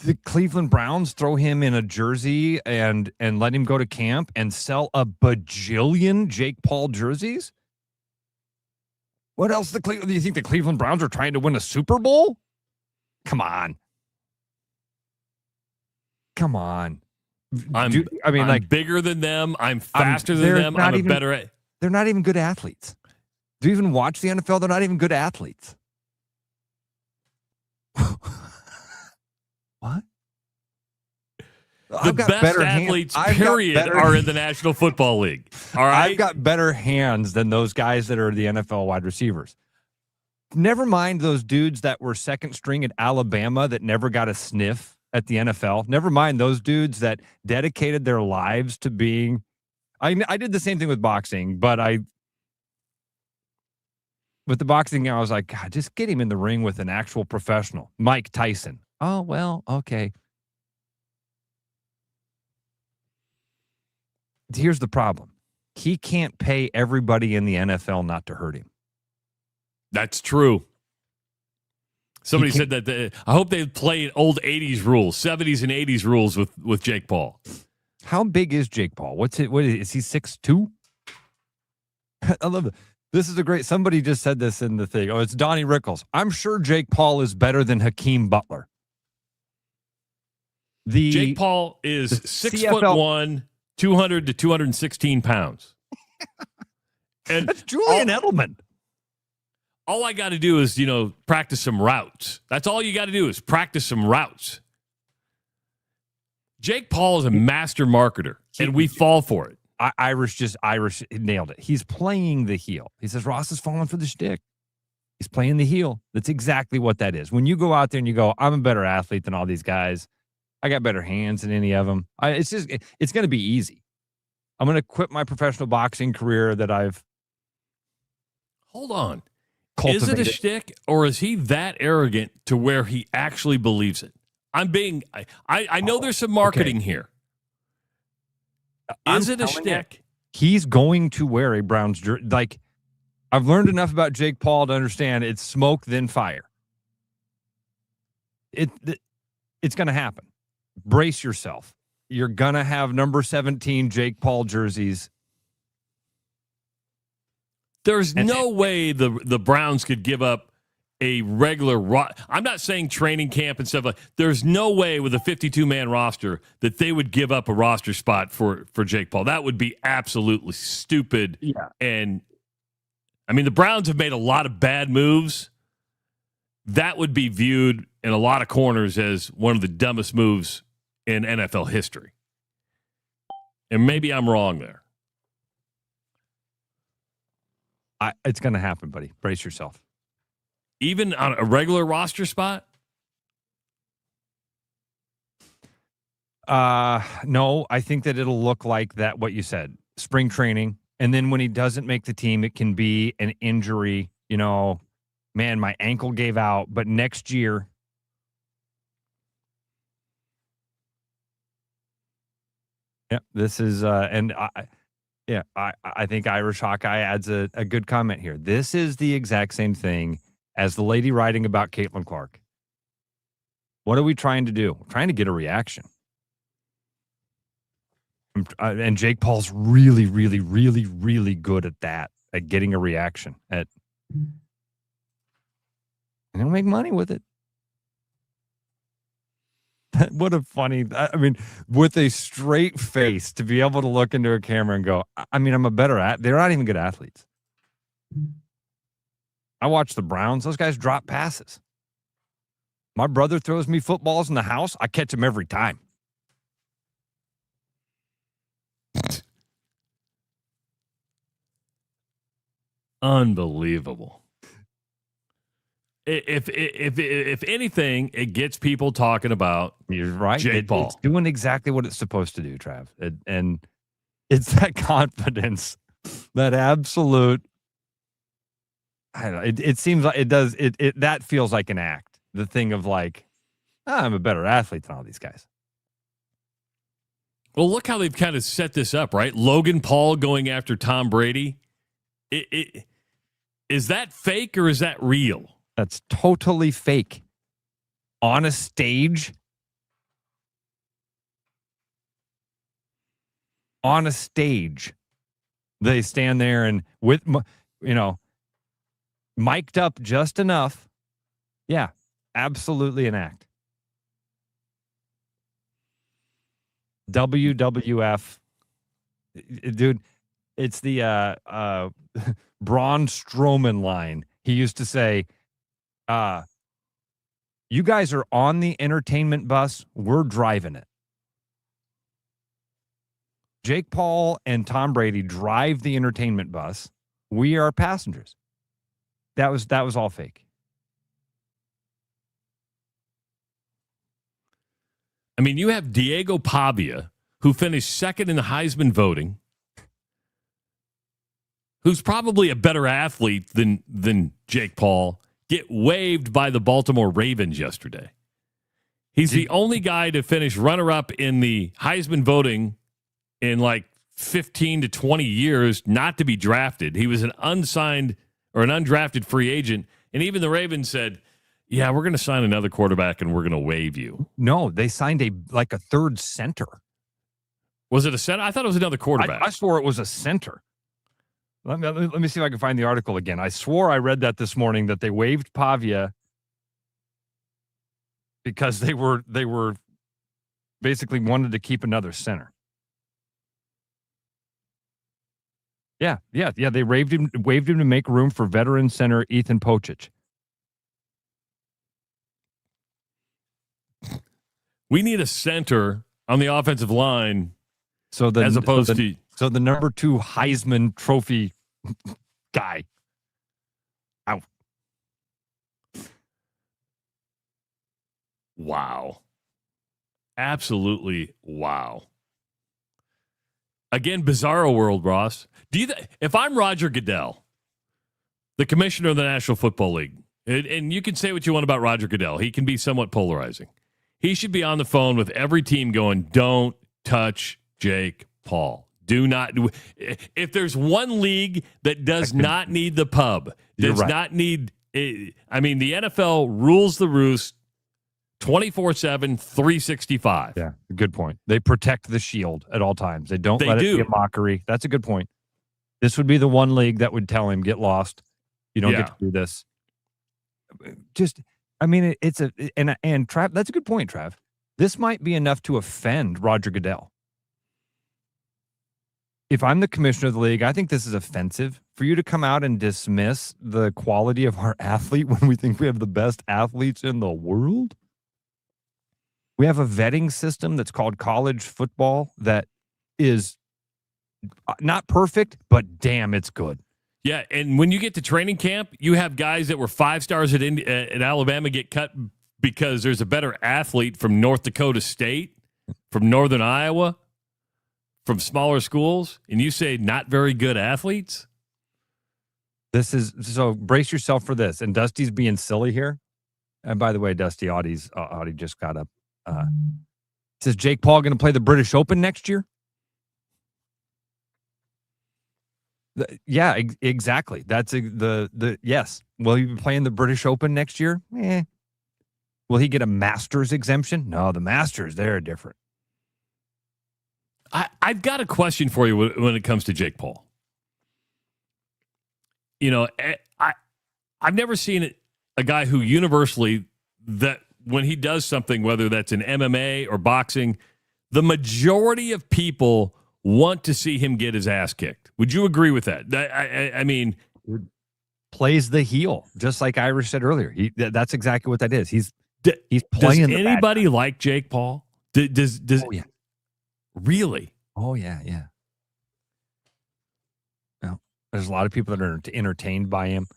The Cleveland Browns throw him in a jersey and let him go to camp and sell a bajillion Jake Paul jerseys? What else do you think the Cleveland Browns are trying to win a Super Bowl? Come on. I'm bigger than them. I'm faster than them. I'm better. They're not even good athletes. Do you even watch the NFL? They're not even good athletes. What? The best athletes, period, are in the National Football League. All right? I've got better hands than those guys that are the NFL wide receivers. Never mind those dudes that were second string at Alabama that never got a sniff at the NFL. Never mind those dudes that dedicated their lives to being. I did the same thing with boxing, but with the boxing, I was like, God, just get him in the ring with an actual professional. Mike Tyson. Oh, well, okay. Here's the problem. He can't pay everybody in the NFL not to hurt him. That's true. Somebody said that I hope they play old 80s rules, 70s and 80s rules with Jake Paul. How big is Jake Paul? What is he 6'2"? I love it. This is somebody just said this in the thing. Oh, it's Donnie Rickles. I'm sure Jake Paul is better than Hakeem Butler. Jake Paul is 6'1", 200 to 216 pounds. And that's Julian Edelman. All I got to do is, practice some routes. That's all you got to do is practice some routes. Jake Paul is a master marketer, and we fall for it. Irish nailed it. He's playing the heel. He says Ross is falling for the shtick. He's playing the heel. That's exactly what that is. When you go out there and you go, I'm a better athlete than all these guys. I got better hands than any of them. It's going to be easy. I'm going to quit my professional boxing career that I've. Hold on. Cultivated. Is it a shtick, or is he that arrogant to where he actually believes it? I know there's some marketing here. Is it a shtick? He's going to wear a Browns jersey. Like, I've learned enough about Jake Paul to understand it's smoke, then fire. It's going to happen. Brace yourself. You're going to have number 17 Jake Paul jerseys. There's no way the Browns could give up a regular I'm not saying training camp and stuff like. There's no way with a 52-man roster that they would give up a roster spot for Jake Paul. That would be absolutely stupid. Yeah. And I mean, the Browns have made a lot of bad moves. That would be viewed in a lot of corners as one of the dumbest moves in NFL history. And maybe I'm wrong there. It's going to happen, buddy. Brace yourself. Even on a regular roster spot? No, I think that it'll look like that, what you said, spring training. And then when he doesn't make the team, it can be an injury. Man, my ankle gave out. But next year, this is, I think Irish Hawkeye adds a good comment here. This is the exact same thing as the lady writing about Caitlin Clark. What are we trying to do? We're trying to get a reaction. And Jake Paul's really, really, really, really good at that, at getting a reaction. And he'll make money with it. What a funny, with a straight face to be able to look into a camera and go, I'm a better they're not even good athletes. I watch the Browns. Those guys drop passes. My brother throws me footballs in the house. I catch them every time. Unbelievable. If anything, it gets people talking about. You're right. Jake Paul. It's doing exactly what it's supposed to do, Trav. And it's that confidence, that absolute. I don't know. It seems like it does. That feels like an act. The thing of like, I'm a better athlete than all these guys. Well, look how they've kind of set this up, right? Logan Paul going after Tom Brady. Is that fake or is that real? That's totally fake. On a stage. On a stage. They stand there and with, mic'd up just enough. Yeah, absolutely an act. WWF. Dude, it's the Braun Strowman line. He used to say, you guys are on the entertainment bus. We're driving it. Jake Paul and Tom Brady drive the entertainment bus. We are passengers. That was all fake. I mean, you have Diego Pavia, who finished second in the Heisman voting, who's probably a better athlete than Jake Paul, get waived by the Baltimore Ravens yesterday. He's the only guy to finish runner-up in the Heisman voting in like 15 to 20 years not to be drafted. He was an unsigned or an undrafted free agent, and even the Ravens said, yeah, we're going to sign another quarterback and we're going to waive you. No, they signed a third center. Was it a center? I thought it was another quarterback. I swore it was a center. Let me see if I can find the article again. I swore I read that this morning that they waived Pavia because they were basically wanted to keep another center. Yeah. They waved him to make room for veteran center Ethan Pocic. We need a center on the offensive line. So the number 2 Heisman Trophy guy. Out. Wow. Absolutely wow. Again, bizarro world, Ross. If I'm Roger Goodell, the commissioner of the National Football League, and you can say what you want about Roger Goodell, he can be somewhat polarizing. He should be on the phone with every team going, don't touch Jake Paul. Do not. If there's one league that does not need the pub, not need. I mean, the NFL rules the roost 24/7, 365. Yeah, good point. They protect the shield at all times. They don't let it be a mockery. That's a good point. This would be the one league that would tell him, get lost. You don't get to do this. And Trav, that's a good point, Trav. This might be enough to offend Roger Goodell. If I'm the commissioner of the league, I think this is offensive for you to come out and dismiss the quality of our athlete when we think we have the best athletes in the world. We have a vetting system that's called college football that is not perfect, but damn, it's good. Yeah, and when you get to training camp, you have guys that were 5 stars at Alabama get cut because there's a better athlete from North Dakota State, from Northern Iowa, from smaller schools, and you say not very good athletes? This is so brace yourself for this. And Dusty's being silly here. And by the way, Dusty, Audie just got up. Says Jake Paul going to play the British Open next year? Yeah, exactly. That's the yes. Will he be playing the British Open next year? Will he get a Masters exemption? No, the Masters, they're different. I've got a question for you when it comes to Jake Paul. You know, I've never seen a guy who universally, that when he does something, whether that's in MMA or boxing, the majority of people want to see him get his ass kicked. Would you agree with that? I mean, plays the heel, just like Irish said earlier. That's exactly what that is. He's Does playing. anybody like Jake Paul? Does oh, yeah. Really? Oh yeah. Well, there's a lot of people that are entertained by him.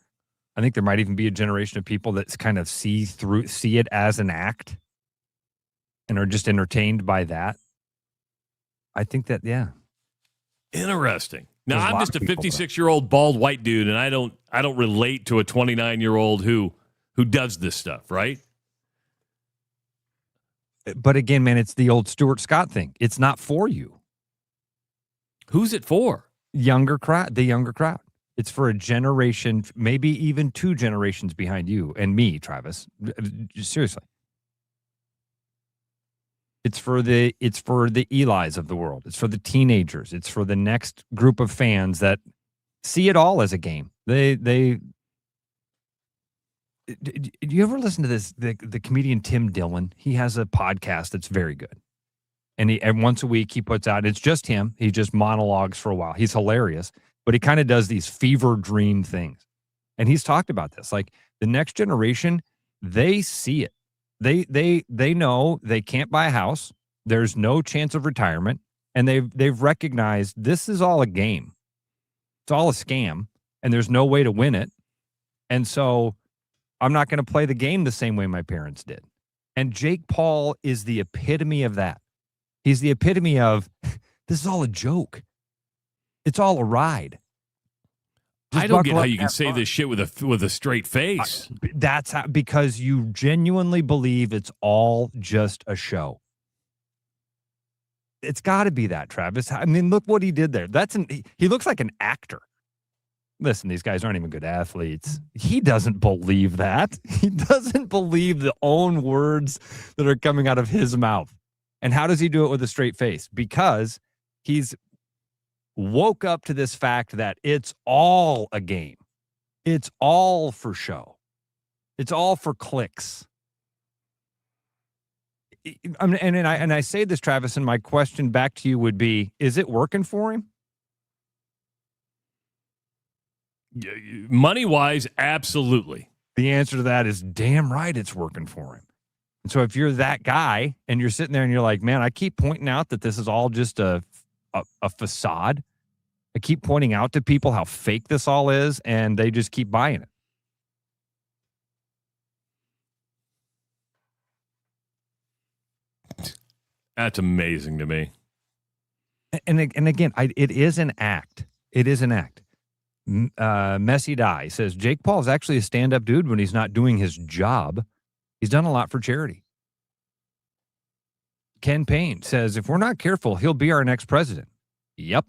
I think there might even be a generation of people that kind of see it as an act and are just entertained by that. I think that, yeah. Interesting. Now, There's I'm just a 56-year-old bald white dude, and I don't relate to a 29-year-old who does this stuff, right? But again, man, it's the old Stuart Scott thing. It's not for you. Who's it for? The younger crowd. It's for a generation, maybe even 2 generations behind you and me, Travis. Seriously. It's for the Elis of the world. It's for the teenagers. It's for the next group of fans that see it all as a game. Do you ever listen to this? The comedian Tim Dillon, he has a podcast that's very good. And once a week he puts out, it's just him. He just monologues for a while. He's hilarious, but he kind of does these fever dream things. And he's talked about this. Like the next generation, they see it. They know they can't buy a house. There's no chance of retirement. And they've recognized this is all a game. It's all a scam. And there's no way to win it. And so I'm not going to play the game the same way my parents did. And Jake Paul is the epitome of that. He's the epitome of this is all a joke. It's all a ride. I don't get how you can say this shit with a straight face. That's how, because you genuinely believe it's all just a show. It's got to be that, Travis. I mean, look what he did there. He looks like an actor. Listen, these guys aren't even good athletes. He doesn't believe that. He doesn't believe the own words that are coming out of his mouth. And how does he do it with a straight face? Because he's woke up to this fact that it's all a game. It's all for show. It's all for clicks. And I say this, Travis, and my question back to you would be, is it working for him? Money-wise, absolutely. The answer to that is damn right it's working for him. And so if you're that guy and you're sitting there and you're like, man, I keep pointing out that this is all just a facade. I keep pointing out to people how fake this all is, and they just keep buying it. That's amazing to me. And again, it is an act. It is an act. Messy Die says, Jake Paul is actually a stand-up dude when he's not doing his job. He's done a lot for charity. Ken Payne says, if we're not careful, he'll be our next president. Yep.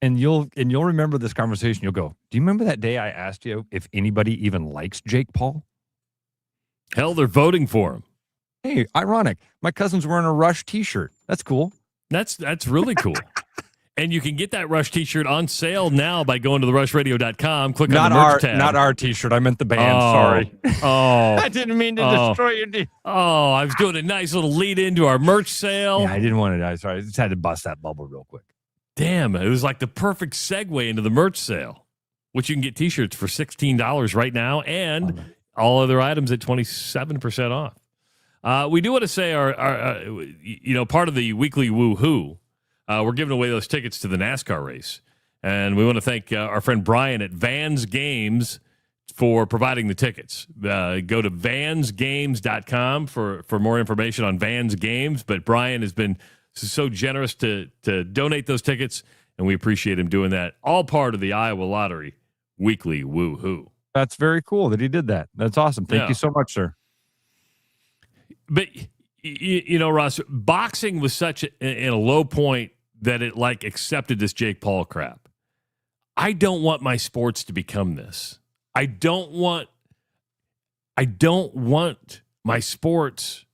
And you'll remember this conversation. You'll go, do you remember that day I asked you if anybody even likes Jake Paul? Hell, they're voting for him. Hey, ironic. My cousin's wearing a Rush t-shirt. That's cool. That's really cool. And you can get that Rush t-shirt on sale now by going to therushradio.com. Click on the merch tab. Not our t-shirt. I meant the band. Sorry. Oh. I didn't mean to destroy your t-shirt. Oh, I was doing a nice little lead into our merch sale. Yeah, I didn't want to. Sorry. I just had to bust that bubble real quick. Damn, it was like the perfect segue into the merch sale, which you can get t-shirts for $16 right now and all other items at 27% off. We do want to say our part of the weekly woo-hoo, we're giving away those tickets to the NASCAR race. And we want to thank our friend Brian at Vans Games for providing the tickets. Go to vansgames.com for more information on Vans Games. But Brian has been so generous to donate those tickets, and we appreciate him doing that. All part of the Iowa Lottery weekly woo-hoo. That's very cool that he did that. That's awesome. Thank you so much, sir. But, Ross, boxing was such in a low point that it accepted this Jake Paul crap. I don't want my sports to become this. I don't want my sports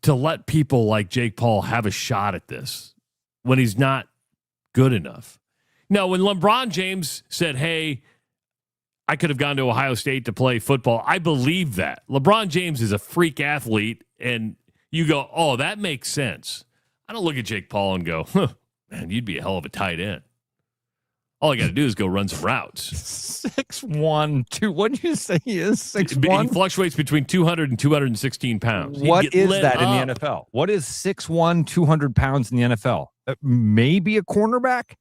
to let people like Jake Paul have a shot at this when he's not good enough. Now, when LeBron James said, hey, I could have gone to Ohio State to play football, I believe that. LeBron James is a freak athlete, and you go, oh, that makes sense. I don't look at Jake Paul and go, man, you'd be a hell of a tight end. All I got to do is go run some routes. 6'1", 2. What did you say he is? 6'1"? He fluctuates between 200 and 216 pounds. What is that in the NFL? What is 6'1", 200 pounds in the NFL? Maybe a cornerback?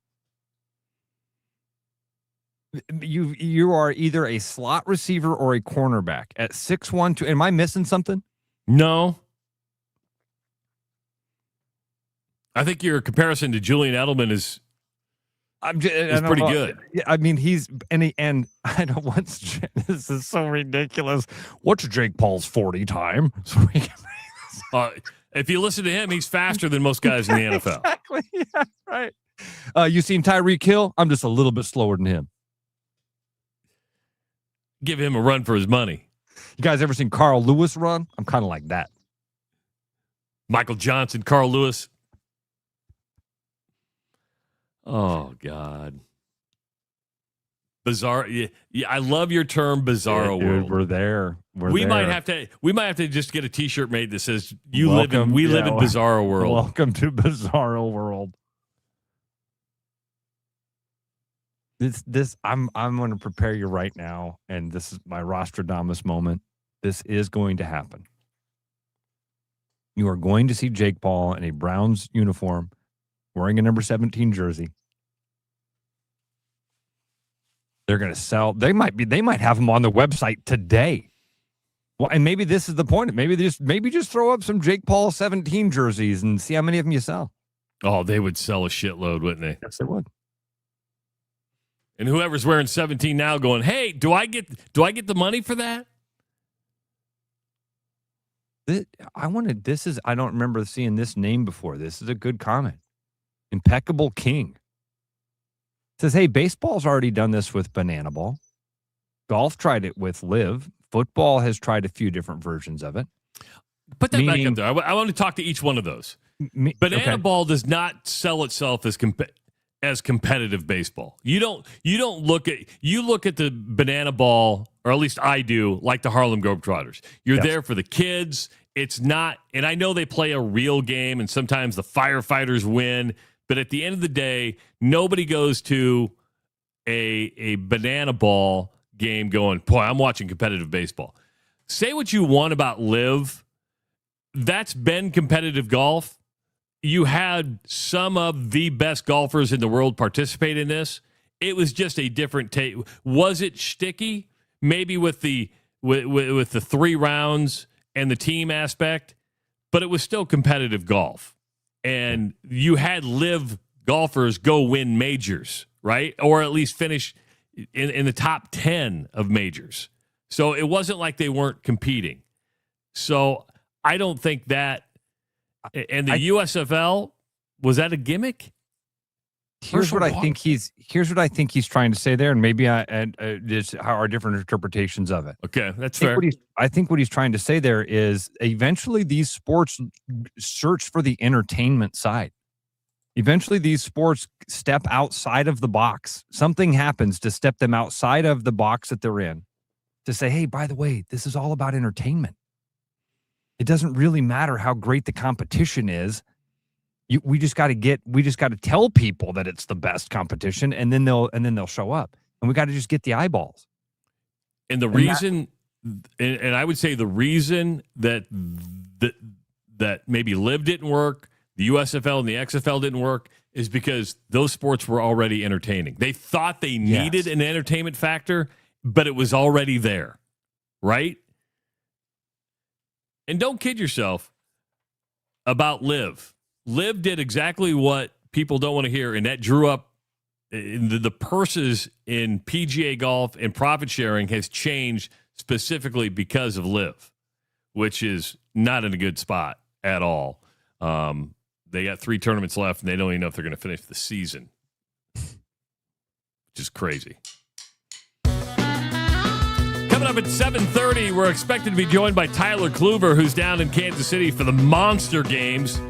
You are either a slot receiver or a cornerback at 6'1", 2. Am I missing something? No. I think your comparison to Julian Edelman is pretty good. Yeah, I mean, and I don't want this is so ridiculous. What's Jake Paul's 40 time? If you listen to him, he's faster than most guys in the NFL. Exactly. Yeah, right. You seen Tyreek Hill? I'm just a little bit slower than him. Give him a run for his money. You guys ever seen Carl Lewis run? I'm kind of like that. Michael Johnson, Carl Lewis. Oh, God. Bizarre. Yeah, I love your term, bizarro world. We're there. We might have to just get a T-shirt made that says we live in bizarro world. Welcome to bizarro world. I'm going to prepare you right now, and this is my Rostradamus moment. This is going to happen. You are going to see Jake Paul in a Browns uniform, wearing a number 17 jersey. They're going to sell. They might have them on the website today. Well, and maybe this is the point. Maybe just throw up some Jake Paul 17 jerseys and see how many of them you sell. Oh, they would sell a shitload, wouldn't they? Yes, they would. And whoever's wearing 17 now going, hey, do I get the money for that? I don't remember seeing this name before. This is a good comment. Impeccable King says, hey, baseball's already done this with banana ball. Golf tried it with live. Football has tried a few different versions of it. Put that back up there. I want to talk to each one of those. Banana ball does not sell itself as competitive baseball. You look at the banana ball, or at least I do, like the Harlem Globetrotters. You're there for the kids. It's not, and I know they play a real game, and sometimes the firefighters win, But at the end of the day, nobody goes to a banana ball game going, boy, I'm watching competitive baseball. Say what you want about LIV. That's been competitive golf. You had some of the best golfers in the world participate in this. It was just a different take. Was it shticky? Maybe with the 3 rounds and the team aspect, but it was still competitive golf. And you had LIV golfers go win majors, right? Or at least finish in the top 10 of majors. So it wasn't like they weren't competing. So I don't think that. And the USFL, was that a gimmick? Here's what I think he's trying to say there, and maybe just our different interpretations of it. Okay, that's fair. I think what he's trying to say there is eventually these sports search for the entertainment side. Eventually these sports step outside of the box. Something happens to step them outside of the box that they're in to say, hey, by the way, this is all about entertainment. It doesn't really matter how great the competition is. We just got to tell people that it's the best competition, and then they'll show up, and we got to just get the eyeballs. And the reason, and I would say the reason that maybe LIV didn't work, the USFL and the XFL didn't work, is because those sports were already entertaining. They thought they needed an entertainment factor, but it was already there, right? And don't kid yourself about LIV. LIV did exactly what people don't want to hear, and that drew up the purses in PGA golf, and profit sharing has changed specifically because of LIV, which is not in a good spot at all. They got 3 tournaments left, and they don't even know if they're going to finish the season, which is crazy. Coming up at 7:30, we're expected to be joined by Tyler Kluver, who's down in Kansas City for the Monster Games.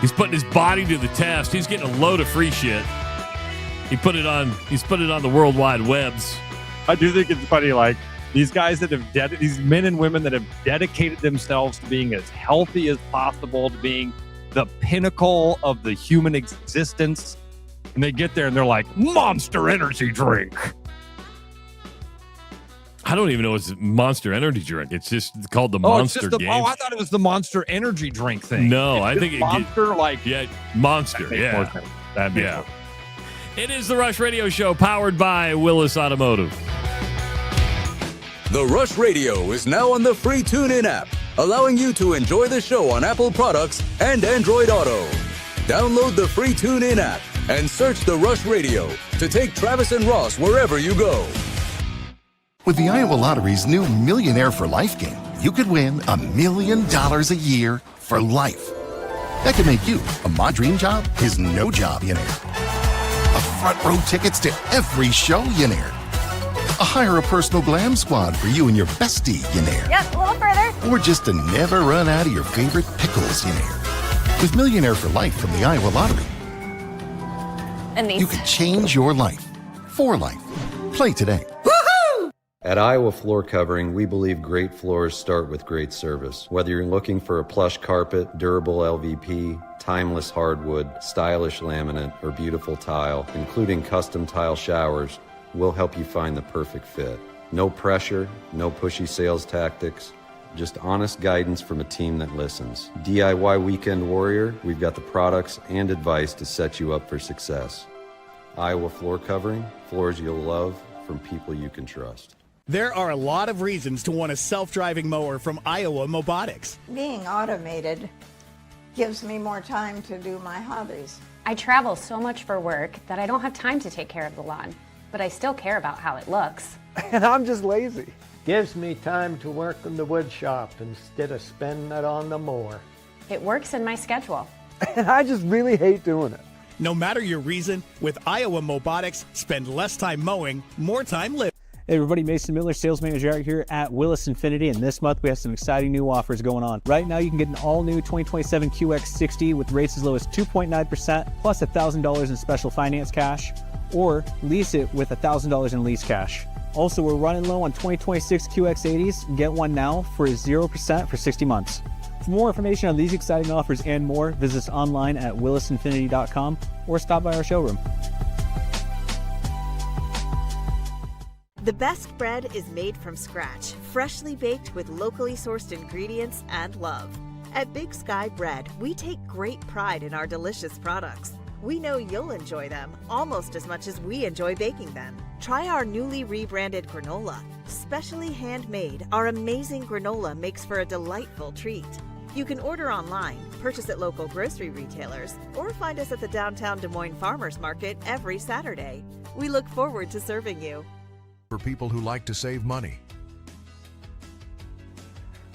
He's putting his body to the test. He's getting a load of free shit. He's put it on the World Wide Webs. I do think it's funny, like these guys that have these men and women that have dedicated themselves to being as healthy as possible, to being the pinnacle of the human existence, and they get there and they're like, Monster Energy drink. I don't even know it's Monster Energy drink. It's just called the Monster Games. I thought it was the Monster Energy drink thing. No, I think Monster, Monster. That'd be yeah. It is the Rush Radio Show, powered by Willis Automotive. The Rush Radio is now on the free TuneIn app, allowing you to enjoy the show on Apple products and Android Auto. Download the free TuneIn app and search The Rush Radio to take Travis and Ross wherever you go. With the Iowa Lottery's new Millionaire for Life game, you could win $1 million a year for life. That could make you a My Dream Job is No Job millionaire, a front row tickets to every show millionaire, a hire a personal glam squad for you and your bestie millionaire. Yep, a little further. Or just to never run out of your favorite pickles millionaire. With Millionaire for Life from the Iowa Lottery, And these. you can change your life for life. Play today. At Iowa Floor Covering, we believe great floors start with great service. Whether you're looking for a plush carpet, durable LVP, timeless hardwood, stylish laminate, or beautiful tile, including custom tile showers, we'll help you find the perfect fit. No pressure, no pushy sales tactics, just honest guidance from a team that listens. DIY Weekend Warrior, we've got the products and advice to set you up for success. Iowa Floor Covering, floors you'll love from people you can trust. There are a lot of reasons to want a self-driving mower from Iowa Mobotics. Being automated gives me more time to do my hobbies. I travel so much for work that I don't have time to take care of the lawn, but I still care about how it looks. And I'm just lazy. Gives me time to work in the wood shop instead of spending it on the mower. It works in my schedule. And I just really hate doing it. No matter your reason, with Iowa Mobotics, spend less time mowing, more time living. Hey everybody, Mason Miller, sales manager out here at Willis Infinity, and this month we have some exciting new offers going on. Right now you can get an all-new 2027 QX60 with rates as low as 2.9% plus $1,000 in special finance cash, or lease it with $1,000 in lease cash. Also, we're running low on 2026 QX80s. Get one now for 0% for 60 months. For more information on these exciting offers and more, visit us online at willisinfinity.com or stop by our showroom. The best bread is made from scratch, freshly baked with locally sourced ingredients and love. At Big Sky Bread, we take great pride in our delicious products. We know you'll enjoy them almost as much as we enjoy baking them. Try our newly rebranded granola. Specially handmade, our amazing granola makes for a delightful treat. You can order online, purchase at local grocery retailers, or find us at the downtown Des Moines Farmers Market every Saturday. We look forward to serving you. For people who like to save money.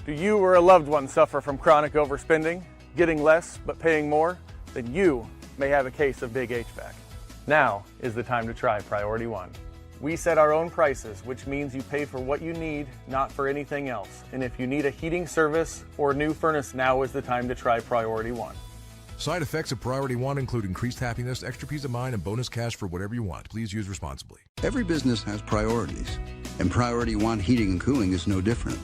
Do you or a loved one suffer from chronic overspending, getting less but paying more? Then you may have a case of big HVAC. Now is the time to try Priority One. We set our own prices, which means you pay for what you need, not for anything else. And if you need a heating service or a new furnace, now is the time to try Priority One. Side effects of Priority One include increased happiness, extra peace of mind, and bonus cash for whatever you want. Please use responsibly. Every business has priorities, and Priority One Heating and Cooling is no different.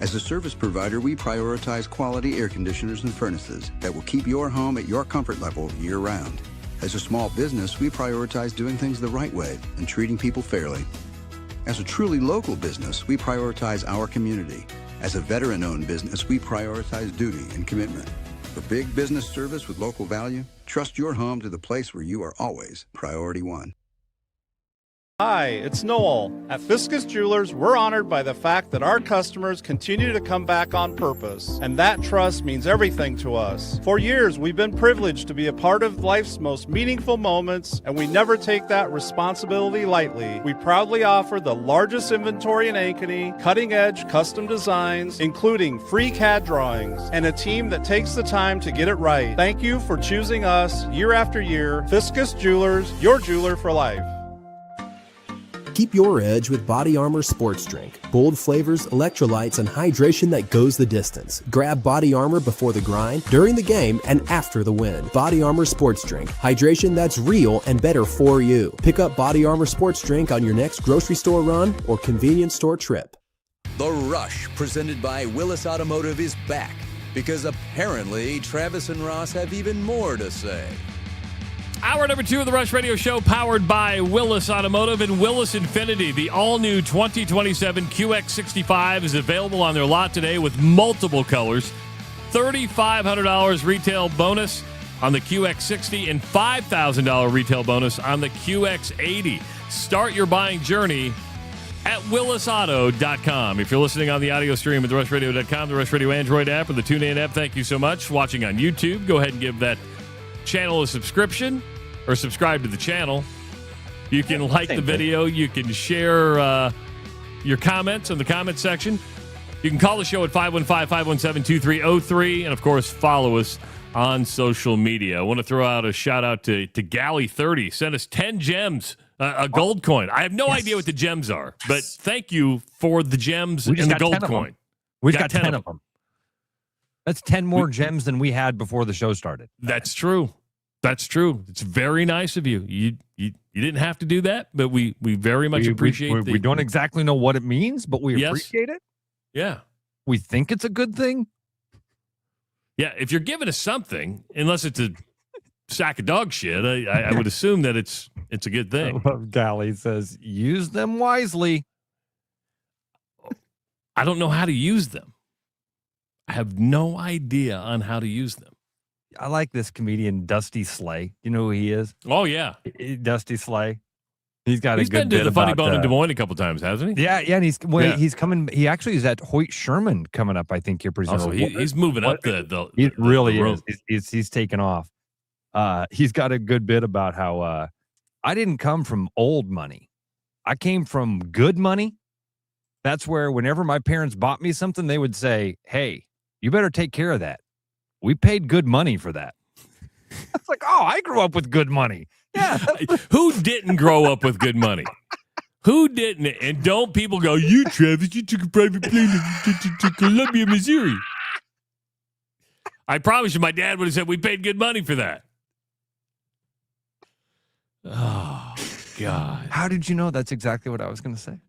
As a service provider, we prioritize quality air conditioners and furnaces that will keep your home at your comfort level year-round. As a small business, we prioritize doing things the right way and treating people fairly. As a truly local business, we prioritize our community. As a veteran-owned business, we prioritize duty and commitment. For big business service with local value, trust your home to the place where you are always Priority One. Hi, it's Noel. At Fiscus Jewelers, we're honored by the fact that our customers continue to come back on purpose, and that trust means everything to us. For years, we've been privileged to be a part of life's most meaningful moments, and we never take that responsibility lightly. We proudly offer the largest inventory in Ankeny, cutting-edge custom designs, including free CAD drawings, and a team that takes the time to get it right. Thank you for choosing us year after year. Fiscus Jewelers, your jeweler for life. Keep your edge with Body Armor Sports Drink. Bold flavors, electrolytes, and hydration that goes the distance. Grab Body Armor before the grind, during the game, and after the win. Body Armor Sports Drink. Hydration that's real and better for you. Pick up Body Armor Sports Drink on your next grocery store run or convenience store trip. The Rush, presented by Willis Automotive, is back because apparently Travis and Ross have even more to say. Hour number 2 of the Rush Radio Show, powered by Willis Automotive and Willis Infinity. The all-new 2027 QX65 is available on their lot today with multiple colors. $3,500 retail bonus on the QX60 and $5,000 retail bonus on the QX80. Start your buying journey at willisauto.com. If you're listening on the audio stream at therushradio.com, the Rush Radio Android app, or the TuneIn app, thank you so much. Watching on YouTube, go ahead and give that channel a subscription or subscribe to the channel. You can like the video. You can share your comments in the comment section. You can call the show at 515-517-2303. And, of course, follow us on social media. I want to throw out a shout-out to Galley30. Sent us 10 gems, a gold coin. I have no idea what the gems are, but thank you for the gems and the gold coin. We got 10 of them. That's 10 more gems than we had before the show started. That's true. That's true. It's very nice of you. You didn't have to do that, but we very much appreciate it. We don't exactly know what it means, but we appreciate it. Yeah. We think it's a good thing. Yeah, if you're giving us something, unless it's a sack of dog shit, I would assume that it's a good thing. Galley says, use them wisely. I don't know how to use them. I have no idea on how to use them. I like this comedian, Dusty Slay. You know who he is? Oh, yeah. Dusty Slay. He's got He's a good been to bit the Funny about, Bone in Des Moines a couple times, hasn't he? Yeah, and he's coming. He actually is at Hoyt Sherman coming up, I think, here pretty soon. So he's moving up the He really road. is. He's taken off. He's got a good bit about how I didn't come from old money. I came from good money. That's where whenever my parents bought me something, they would say, hey, you better take care of that. We paid good money for that. It's like, oh, I grew up with good money. Yeah. Who didn't grow up with good money? Who didn't? And don't people go, you, Travis, you took a private plane to Columbia, Missouri. I promise you, my dad would have said we paid good money for that. Oh, God. How did you know that's exactly what I was going to say?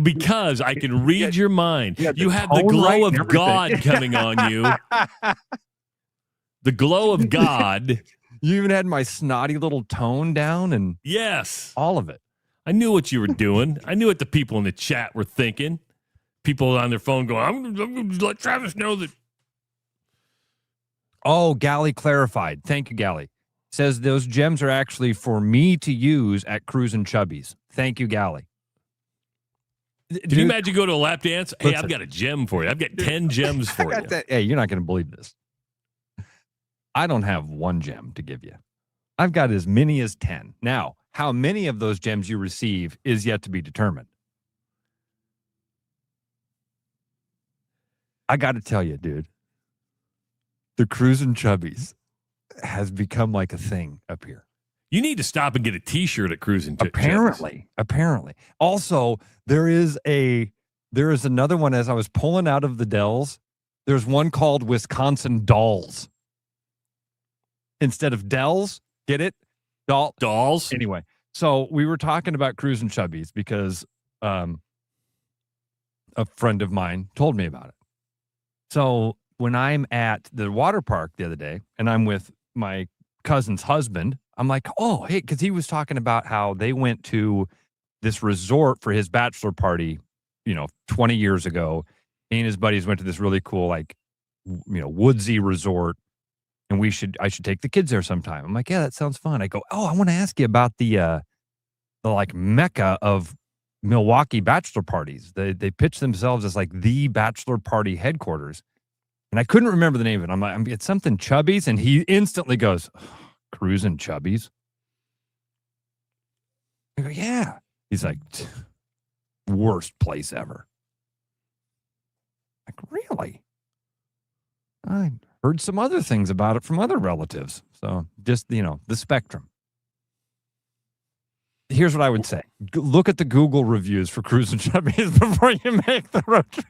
Because I can read your mind. You have the tone glow right of and everything. God coming on you. The glow of God. You even had my snotty little tone down and yes, all of it. I knew what you were doing. I knew what the people in the chat were thinking. People on their phone going, I'm going to let Travis know that. Oh, Gally clarified. Thank you, Gally. Says those gems are actually for me to use at Cruise and Chubby's. Thank you, Gally. Can you imagine go to a lap dance? Hey, Listen. I've got a gem for you. I've got 10 gems for you. Hey, you're not going to believe this. I don't have one gem to give you. I've got as many as 10. Now, how many of those gems you receive is yet to be determined. I got to tell you, dude, the Cruise and Chubby's has become like a thing up here. You need to stop and get a T-shirt at Cruise and Apparently. Also, there is another one as I was pulling out of the Dells. There's one called Wisconsin Dolls. Instead of Dells, get it? Dolls? Anyway, so we were talking about Cruise and Chubby's because a friend of mine told me about it. So when I'm at the water park the other day and I'm with my cousin's husband, I'm like, oh, hey, because he was talking about how they went to this resort for his bachelor party, 20 years ago. He and his buddies went to this really cool, woodsy resort. And I should take the kids there sometime. I'm like, yeah, that sounds fun. I go, oh, I want to ask you about the mecca of Milwaukee bachelor parties. They pitch themselves as like the bachelor party headquarters. And I couldn't remember the name of it. I'm like, it's something Chubby's. And he instantly goes, Cruise and Chubby's? I go, yeah. He's like, worst place ever. Like, really? I heard some other things about it from other relatives. So just, the spectrum. Here's what I would say. Look at the Google reviews for Cruise and Chubby's before you make the road trip.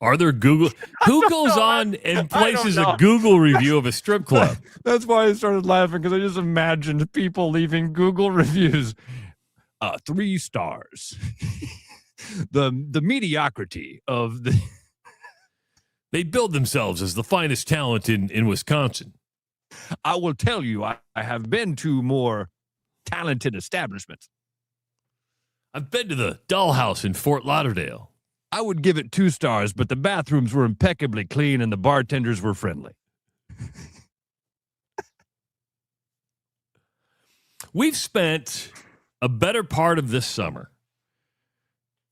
Are there Google? Who goes on and places a Google review of a strip club? That's why I started laughing, because I just imagined people leaving Google reviews. 3 stars. the mediocrity of the... They build themselves as the finest talent in Wisconsin. I will tell you, I have been to more talented establishments. I've been to the Dollhouse in Fort Lauderdale. I would give it 2 stars, but the bathrooms were impeccably clean and the bartenders were friendly. We've spent a better part of this summer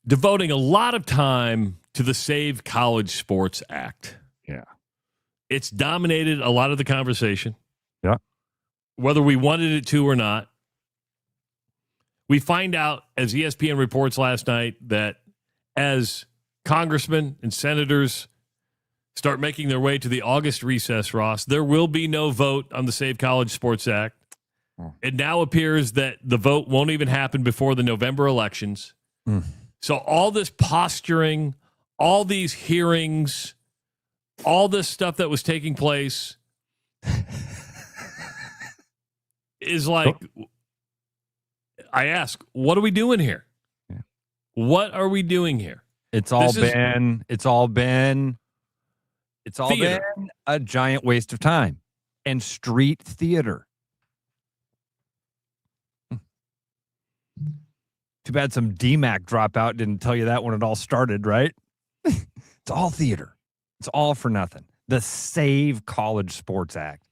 devoting a lot of time to the Save College Sports Act. Yeah. It's dominated a lot of the conversation. Yeah. Whether we wanted it to or not. We find out, as ESPN reports last night, that as congressmen and senators start making their way to the August recess, Ross, there will be no vote on the Save College Sports Act. It now appears that the vote won't even happen before the November elections. So all this posturing, all these hearings, all this stuff that was taking place is like, I ask, what are we doing here? Yeah. What are we doing here? It's all been a giant waste of time and street theater. Too bad some DMAC dropout didn't tell you that when it all started, right? It's all theater. It's all for nothing. The Save College Sports Act.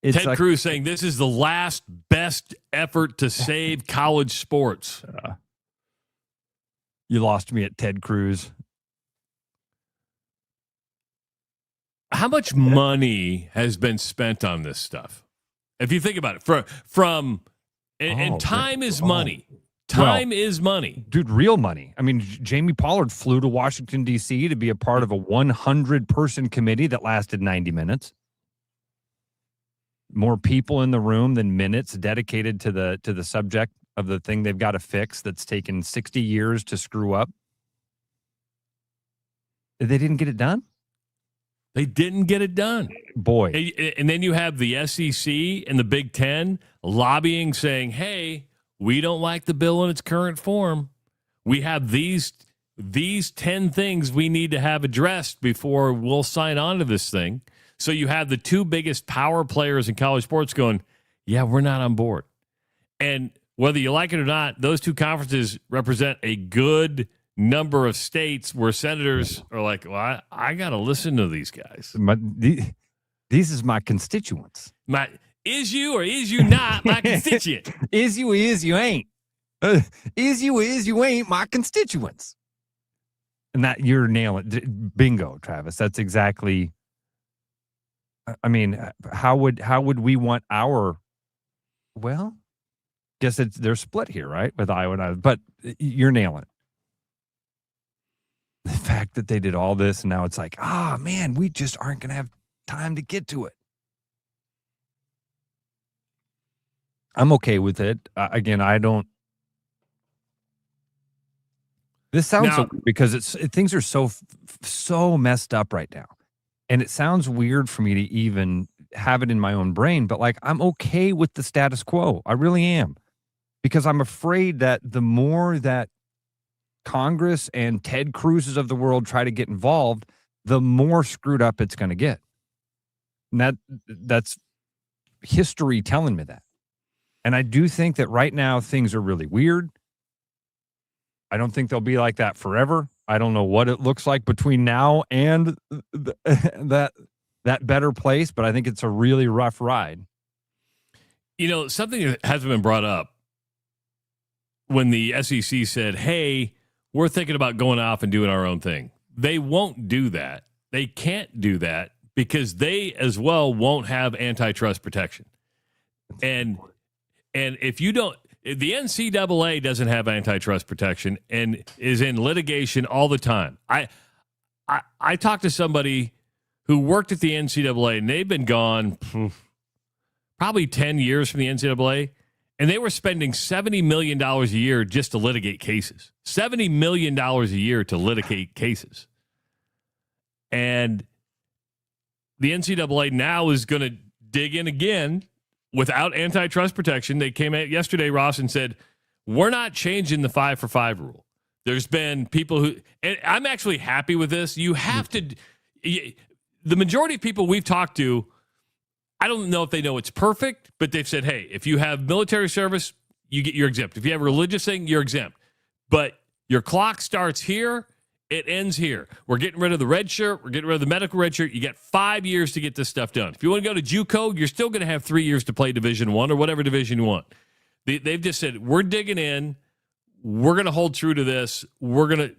It's Ted Cruz saying this is the last best effort to save college sports. You lost me at Ted Cruz. How much money has been spent on this stuff? If you think about it, and time is money. Time is money. Dude, real money. I mean, Jamie Pollard flew to Washington, D.C. to be a part of a 100-person committee that lasted 90 minutes. More people in the room than minutes dedicated to the subject of the thing they've got to fix that's taken 60 years to screw up. They didn't get it done? They didn't get it done. Boy. And then you have the SEC and the Big Ten lobbying, saying, hey, we don't like the bill in its current form. We have these 10 things we need to have addressed before we'll sign on to this thing. So you have the two biggest power players in college sports going, yeah, we're not on board. And whether you like it or not, those two conferences represent a good number of states where senators are like, well, I got to listen to these guys. These is my constituents. Is you or is you not my constituent? Is you ain't. Is you ain't my constituents. And that you're nailing it. Bingo, Travis. That's exactly. I mean, how would we want our? Well, guess they're split here, right? With Iowa and Iowa, but you're nailing it. The fact that they did all this and now it's like, man, we just aren't going to have time to get to it. I'm okay with it. Again, I don't. This sounds so, because things are so messed up right now. And it sounds weird for me to even have it in my own brain, but like I'm okay with the status quo. I really am. Because I'm afraid that the more that Congress and Ted Cruz's of the world try to get involved, the more screwed up it's going to get. And that's history telling me that. And I do think that right now things are really weird. I don't think they'll be like that forever. I don't know what it looks like between now and that better place, but I think it's a really rough ride. You know, something that hasn't been brought up when the SEC said, hey, we're thinking about going off and doing our own thing. They won't do that. They can't do that because they as well won't have antitrust protection. And if you don't, the NCAA doesn't have antitrust protection and is in litigation all the time. I talked to somebody who worked at the NCAA, and they've been gone probably 10 years from the NCAA, and they were spending $70 million a year just to litigate cases. $70 million a year to litigate cases. And the NCAA now is going to dig in again without antitrust protection. They came out yesterday, Ross, and said, we're not changing the 5-for-5 rule. There's been people who, and I'm actually happy with this. You have to, the majority of people we've talked to, I don't know if they know it's perfect, but they've said, hey, if you have military service, you're exempt. If you have a religious thing, you're exempt. But your clock starts here, it ends here. We're getting rid of the red shirt. We're getting rid of the medical red shirt. You get 5 years to get this stuff done. If you want to go to JUCO, you're still going to have 3 years to play Division I or whatever division you want. They've just said, we're digging in. We're going to hold true to this. We're going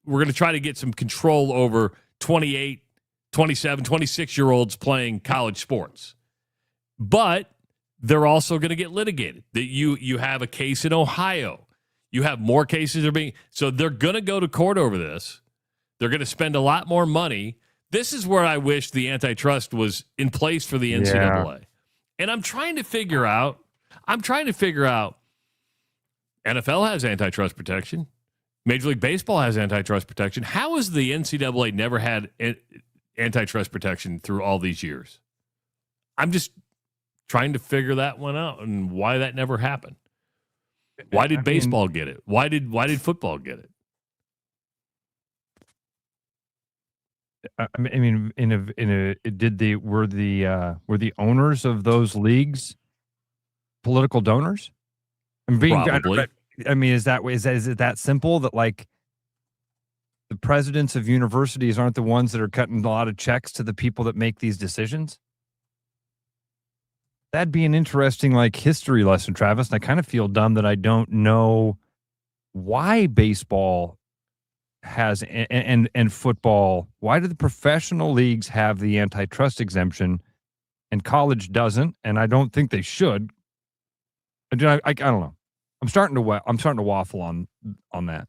to try to get some control over 28, 27, 26-year-olds playing college sports. But they're also going to get litigated. That you have a case in Ohio. You have more cases so they're going to go to court over this. They're going to spend a lot more money. This is where I wish the antitrust was in place for the NCAA. Yeah. And I'm trying to figure out, NFL has antitrust protection. Major League Baseball has antitrust protection. How has the NCAA never had antitrust protection through all these years? I'm just trying to figure that one out and why that never happened. Why did baseball get it? Why did football get it? I mean, were the owners of those leagues political donors? Probably. I mean, is it that simple that like the presidents of universities aren't the ones that are cutting a lot of checks to the people that make these decisions? That'd be an interesting like history lesson, Travis. And I kind of feel dumb that I don't know why baseball has and football. Why do the professional leagues have the antitrust exemption and college doesn't? And I don't think they should. I don't know. I'm starting to waffle on that.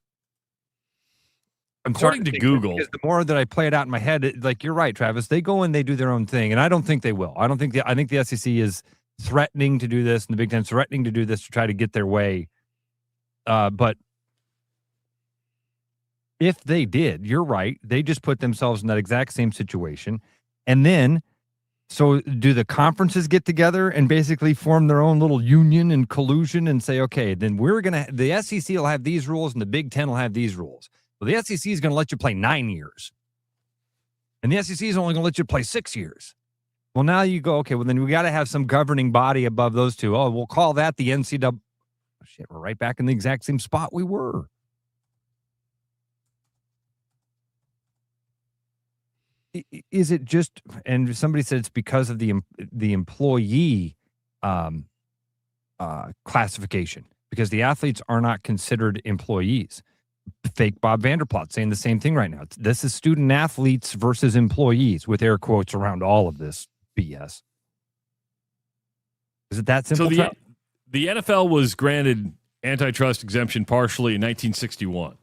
According to Google, because the more that I play it out in my head, like you're right, Travis, they go and they do their own thing, and I don't think they will. I think the SEC is threatening to do this, and the Big Ten is threatening to do this to try to get their way. But if they did, you're right. They just put themselves in that exact same situation, and then So do the conferences get together and basically form their own little union and collusion and say, okay, then the SEC will have these rules and the Big Ten will have these rules. Well, the SEC is going to let you play 9 years. And the SEC is only going to let you play 6 years. Well, now you go, okay, well, then we got to have some governing body above those two. Oh, we'll call that the NCAA. Oh, shit, we're right back in the exact same spot we were. Is it just, and somebody said it's because of the employee classification, because the athletes are not considered employees. Fake Bob Vanderplot saying the same thing right now. This is student athletes versus employees, with air quotes around all of this BS. Is it that simple? So the NFL was granted antitrust exemption partially in 1961.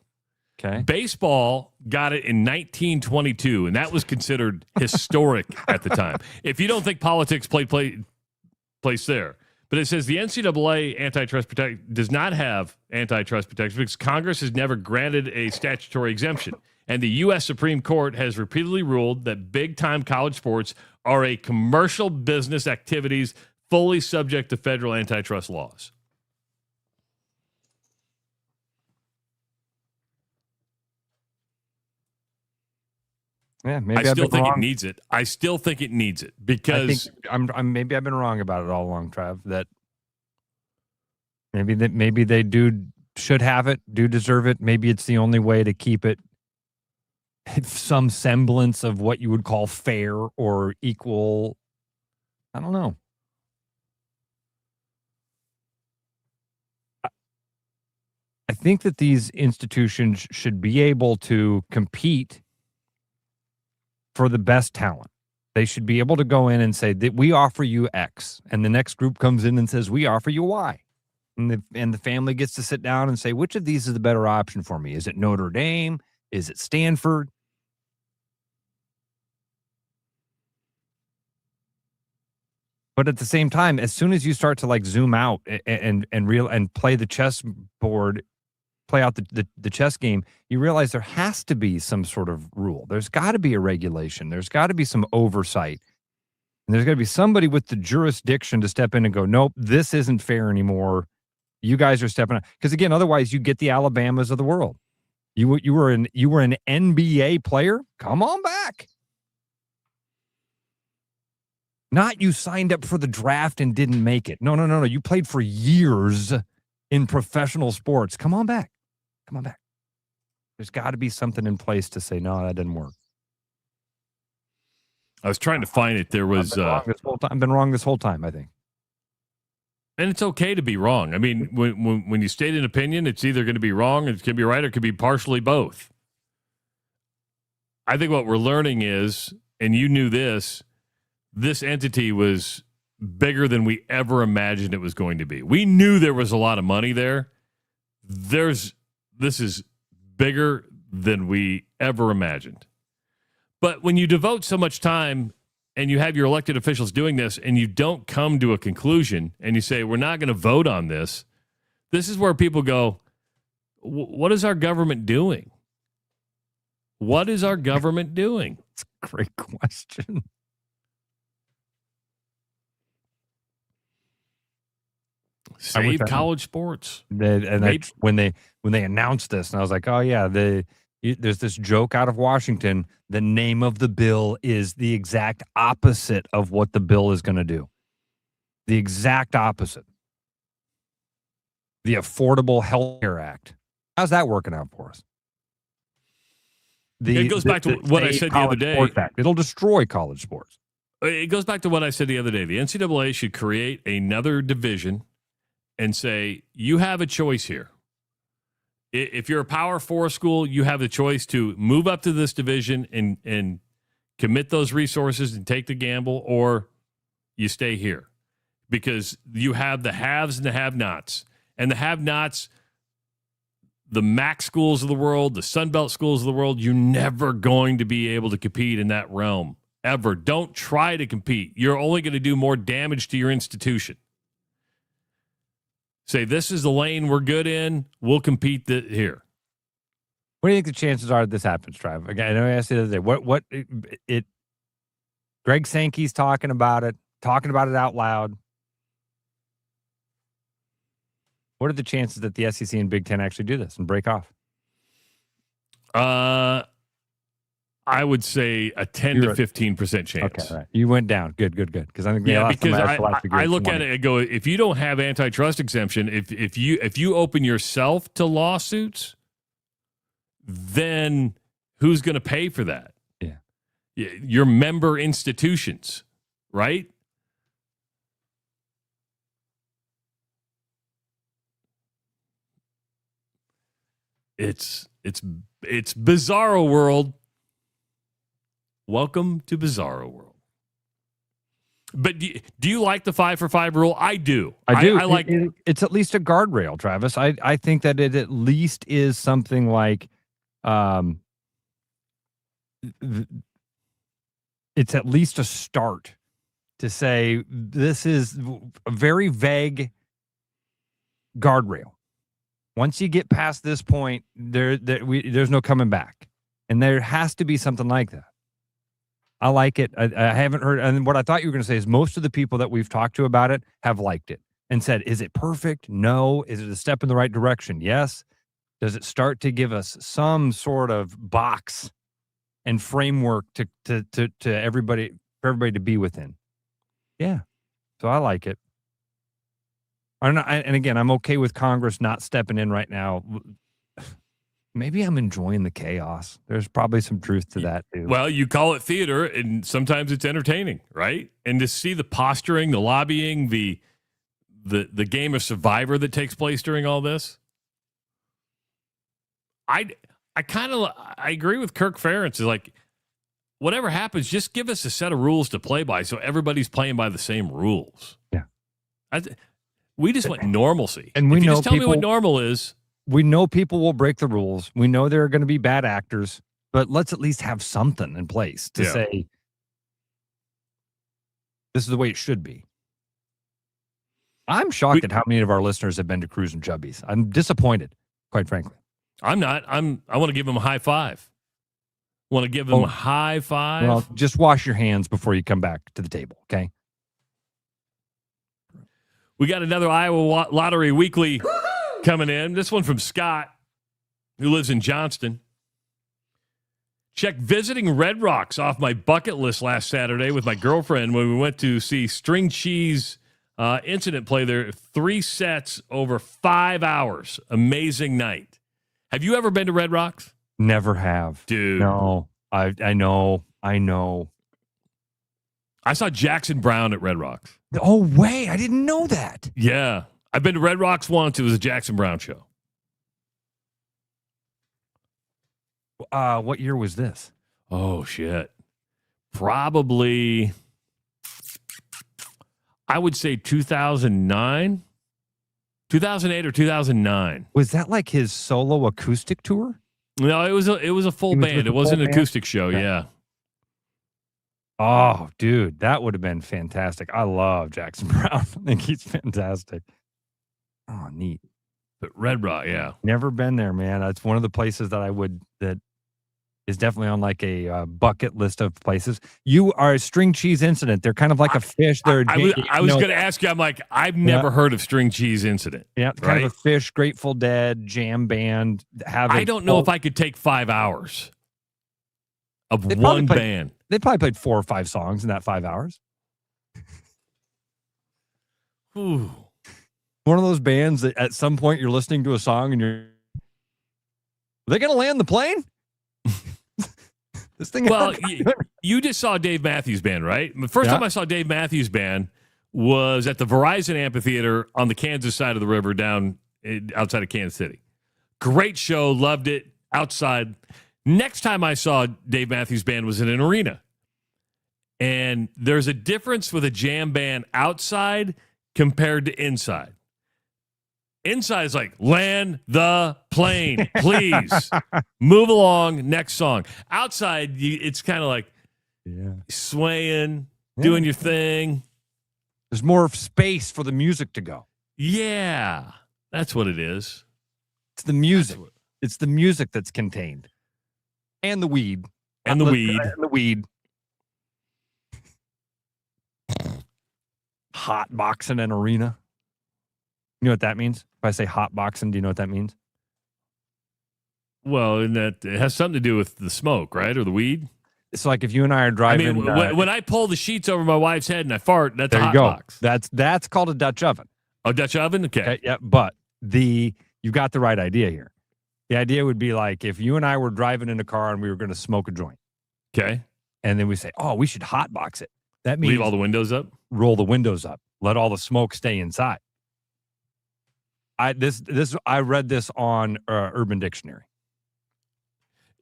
Okay. Baseball got it in 1922, and that was considered historic at the time. If you don't think politics played place there. But it says the NCAA does not have antitrust protection because Congress has never granted a statutory exemption. And the U.S. Supreme Court has repeatedly ruled that big-time college sports are a commercial business activities fully subject to federal antitrust laws. Yeah, maybe I still think wrong. it needs it. I still think it needs it because maybe I've been wrong about it all along, Trav. That maybe they should have it, do deserve it. Maybe it's the only way to keep it some semblance of what you would call fair or equal. I don't know. I think that these institutions should be able to compete for the best talent. They should be able to go in and say that we offer you X, and the next group comes in and says we offer you Y. And the family gets to sit down and say, which of these is the better option for me? Is it Notre Dame? Is it Stanford? But at the same time, as soon as you start to like zoom out and play the chessboard, play out the chess game, you realize there has to be some sort of rule. There's got to be a regulation. There's got to be some oversight. And there's got to be somebody with the jurisdiction to step in and go, nope, this isn't fair anymore. You guys are stepping up. Because again, otherwise you get the Alabamas of the world. You were an NBA player? Come on back. Not you signed up for the draft and didn't make it. No. You played for years in professional sports. Come on back. Come on back. There's got to be something in place to say, no, that didn't work. I was trying to find it. There was I've been wrong this whole time, I think. And it's okay to be wrong. I mean, when you state an opinion, it's either going to be wrong, it could be right, or it could be partially both. I think what we're learning is, and you knew this entity was bigger than we ever imagined it was going to be. We knew there was a lot of money there. This is bigger than we ever imagined. But when you devote so much time and you have your elected officials doing this and you don't come to a conclusion and you say, we're not going to vote on this, this is where people go, what is our government doing? What is our government doing? It's a great question. Save college sports. When they announced this, and I was like, oh yeah, there's this joke out of Washington. The name of the bill is the exact opposite of what the bill is going to do. The exact opposite. The Affordable Health Care Act. How's that working out for us? It goes back to what I said the other day. It'll destroy college sports. It goes back to what I said the other day. The NCAA should create another division and say, you have a choice here. If you're a Power 4 school, you have the choice to move up to this division and commit those resources and take the gamble, or you stay here. Because you have the haves and the have-nots. And the have-nots, the MAC schools of the world, the Sunbelt schools of the world, you're never going to be able to compete in that realm. Ever. Don't try to compete. You're only going to do more damage to your institution. Say, this is the lane we're good in. We'll compete here. What do you think the chances are that this happens, Trav? Again, I know I asked you the other day. Greg Sankey's talking about it out loud. What are the chances that the SEC and Big Ten actually do this and break off? I would say a 10 to 15% chance. Okay, right. You went down. Good. Because I think because I look at it and go, if you don't have antitrust exemption, if you open yourself to lawsuits, then who's going to pay for that? Yeah, your member institutions, right? It's bizarro world. Welcome to bizarro world. But do you like the 5-for-5 rule? I do. I do. I like it's at least a guardrail, Travis. I think that it at least is something like it's at least a start to say this is a very vague guardrail. Once you get past this point, there's no coming back. And there has to be something like that. I like it. I haven't heard. And what I thought you were going to say is most of the people that we've talked to about it have liked it and said, is it perfect? No. Is it a step in the right direction? Yes. Does it start to give us some sort of box and framework to everybody, for everybody to be within? Yeah. So I like it. And again, I'm okay with Congress not stepping in right now. Maybe I'm enjoying the chaos. There's probably some truth to that, too. Well, you call it theater, and sometimes it's entertaining, right? And to see the posturing, the lobbying, the game of Survivor that takes place during all this, I agree with Kirk Ferentz. It's like, whatever happens, just give us a set of rules to play by, so everybody's playing by the same rules. Yeah. We just want normalcy. And we if you know just tell me what normal is. We know people will break the rules. We know there are going to be bad actors, but let's at least have something in place to say this is the way it should be. I'm shocked at how many of our listeners have been to Cruise and Chubby's. I'm disappointed, quite frankly. I'm not. I want to give them a high five. Want to give them a high five? Well, just wash your hands before you come back to the table, okay? We got another Iowa Lottery Weekly coming in. This one from Scott, who lives in Johnston. Check visiting Red Rocks off my bucket list last Saturday with my girlfriend when we went to see String Cheese Incident play there. 3 sets over 5 hours. Amazing night. Have you ever been to Red Rocks? Never have. Dude. No. I know. I saw Jackson Brown at Red Rocks. Oh, way. I didn't know that. Yeah. I've been to Red Rocks once. It was a Jackson Brown show. What year was this? Oh, shit. Probably, I would say 2009. 2008 or 2009. Was that like his solo acoustic tour? No, it was a full band. It wasn't an acoustic show, yeah. Oh, dude, that would have been fantastic. I love Jackson Brown. I think he's fantastic. Oh, neat. But Red Rock, yeah. Never been there, man. It's one of the places that is definitely on like a bucket list of places. You are a String Cheese Incident. They're kind of like a fish. They're I was going to ask you, I'm like, I've never heard of String Cheese Incident. Yeah, kind of a fish, Grateful Dead, jam band. I don't know if I could take 5 hours of one band. They probably played 4 or 5 songs in that 5 hours. Ooh. One of those bands that at some point you're listening to a song and are they going to land the plane? This thing. Well, you just saw Dave Matthews Band, right? The first time I saw Dave Matthews Band was at the Verizon Amphitheater on the Kansas side of the river down outside of Kansas City. Great show. Loved it. Outside. Next time I saw Dave Matthews Band was in an arena. And there's a difference with a jam band outside compared to inside. Inside is like, land the plane, please. Move along, next song. Outside, it's kind of like swaying, doing your thing. There's more space for the music to go. Yeah, that's what it is. It's the music. It's the music that's contained. And the weed. And the weed. And the weed. hot boxing an arena? You know what that means? If I say hot boxing, do you know what that means? Well, and that it has something to do with the smoke, right, or the weed. It's like if you and I are driving. I mean, when I pull the sheets over my wife's head and I fart, that's a hot box. That's called a Dutch oven. A Dutch oven, okay. Yeah, but you got the right idea here. The idea would be like if you and I were driving in a car and we were going to smoke a joint. Okay. And then we say, oh, we should hot box it. That means leave all the windows up? Roll the windows up. Let all the smoke stay inside. I read this on Urban Dictionary.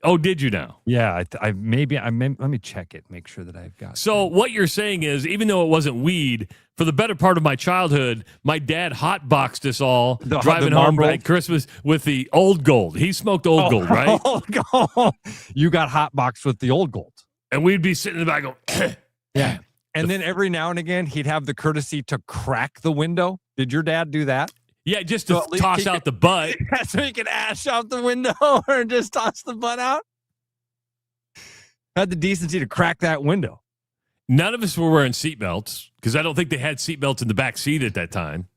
Oh, did you now? Yeah, let me check it, make sure that I've got. So what you're saying is, even though it wasn't weed, for the better part of my childhood, my dad hotboxed us all driving home at Christmas with the Old Gold. He smoked Old Gold, right? Old Gold. You got hotboxed with the Old Gold, and we'd be sitting in the back going, yeah. And then every now and again, he'd have the courtesy to crack the window. Did your dad do that? Yeah, just to toss out the butt. So he could ash out the window or just toss the butt out. Had the decency to crack that window. None of us were wearing seatbelts because I don't think they had seatbelts in the back seat at that time.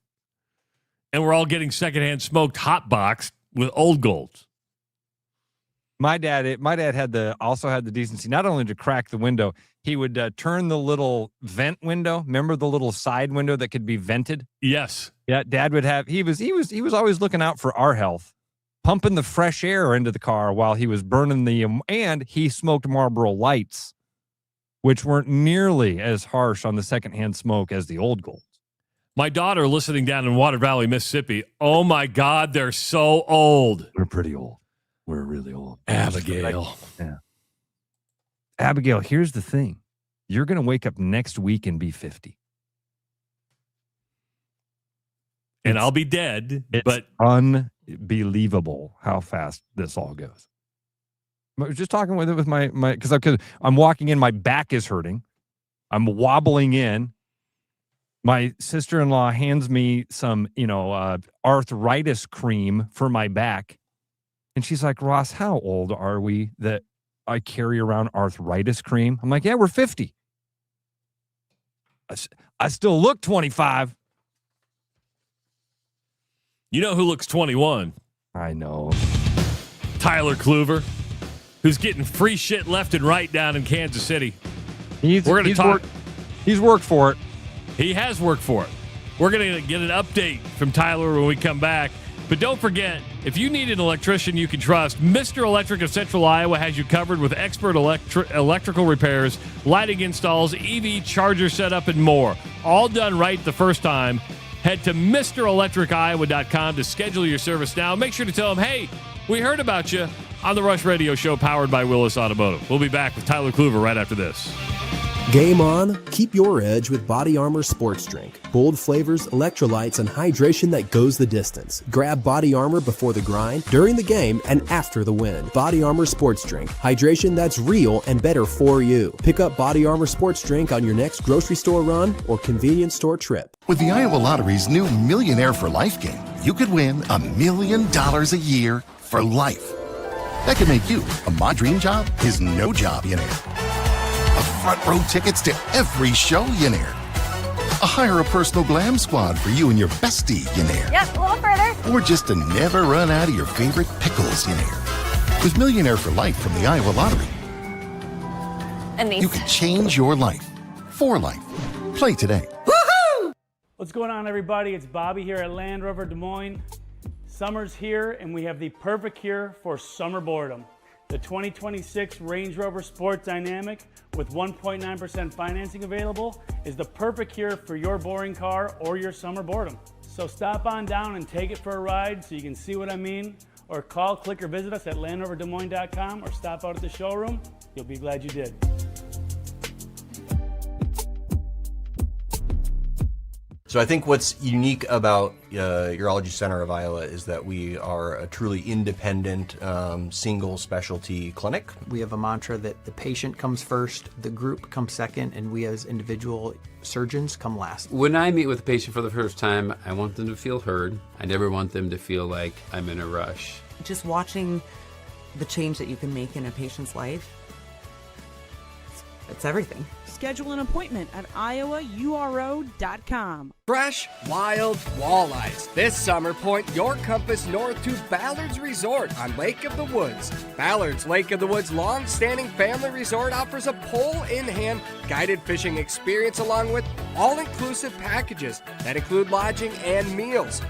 And we're all getting secondhand smoked hot boxed with Old Golds. My dad also had the decency not only to crack the window, he would turn the little vent window. Remember the little side window that could be vented? Yes. Yeah, Dad would have. He was always looking out for our health, pumping the fresh air into the car while he was burning and he smoked Marlboro Lights, which weren't nearly as harsh on the secondhand smoke as the Old Golds. My daughter listening down in Water Valley, Mississippi. Oh my God, they're so old. We're pretty old. We're really old. Abigail. Yeah. Abigail, here's the thing. You're going to wake up next week and be 50. And I'll be dead. But unbelievable how fast this all goes. I was just talking with my because I'm walking in, my back is hurting. I'm wobbling in. My sister-in-law hands me some, arthritis cream for my back. And she's like, Ross, how old are we that I carry around arthritis cream? I'm like, yeah, we're 50. I still look 25. You know who looks 21? I know. Tyler Kluver, who's getting free shit left and right down in Kansas City. He's worked for it. He has worked for it. We're going to get an update from Tyler when we come back. But don't forget, if you need an electrician you can trust, Mr. Electric of Central Iowa has you covered with expert electrical repairs, lighting installs, EV charger setup, and more. All done right the first time. Head to MrElectricIowa.com to schedule your service now. Make sure to tell them, hey, we heard about you on the Rush Radio Show powered by Willis Automotive. We'll be back with Tyler Kluver right after this. Game on. Keep your edge with Body Armor Sports Drink. Bold flavors, electrolytes, and hydration that goes the distance. Grab Body Armor before the grind, during the game, and after the win. Body Armor Sports Drink. Hydration that's real and better for you. Pick up Body Armor Sports Drink on your next grocery store run or convenience store trip. With the Iowa Lottery's new Millionaire for Life game, you could win $1 million a year for life. That could make you a My Dream Job is No Job millionaire. Front row tickets to every show millionaire. Hire a personal glam squad for you and your bestie millionaire. Yep, a little further. Or just to never run out of your favorite pickles millionaire. With Millionaire for Life from the Iowa Lottery, And these. you can change your life for life. Play today. Woohoo! What's going on, everybody? It's Bobby here at Land Rover Des Moines. Summer's here, and we have the perfect cure for summer boredom. The 2026 Range Rover Sport Dynamic with 1.9% financing available is the perfect cure for your boring car or your summer boredom. So stop on down and take it for a ride so you can see what I mean, or call, click, or visit us at LandRoverDesMoines.com or stop out at the showroom. You'll be glad you did. So I think what's unique about Urology Center of Iowa is that we are a truly independent, single specialty clinic. We have a mantra that the patient comes first, the group comes second, and we as individual surgeons come last. When I meet with a patient for the first time, I want them to feel heard. I never want them to feel like I'm in a rush. Just watching the change that you can make in a patient's life, It's everything. Schedule an appointment at iowauro.com. Fresh, wild walleyes. This summer, point your compass north to Ballard's Resort on Lake of the Woods. Ballard's Lake of the Woods long-standing family resort offers a pole-in-hand guided fishing experience along with all-inclusive packages that include lodging and meals.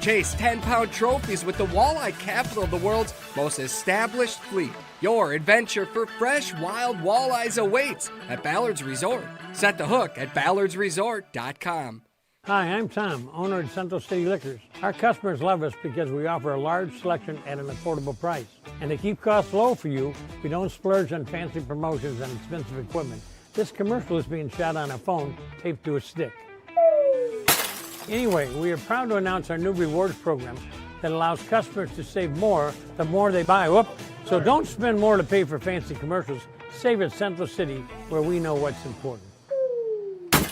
Chase 10-pound trophies with the walleye capital of the world's most established fleet. Your adventure for fresh, wild walleyes awaits at Ballard's Resort. Set the hook at ballardsresort.com. Hi, I'm Tom, owner of Central City Liquors. Our customers love us because we offer a large selection at an affordable price. And to keep costs low for you, we don't splurge on fancy promotions and expensive equipment. This commercial is being shot on a phone taped to a stick. Anyway, we are proud to announce our new rewards program that allows customers to save more the more they buy. So don't spend more to pay for fancy commercials. Save at Central City, where we know what's important.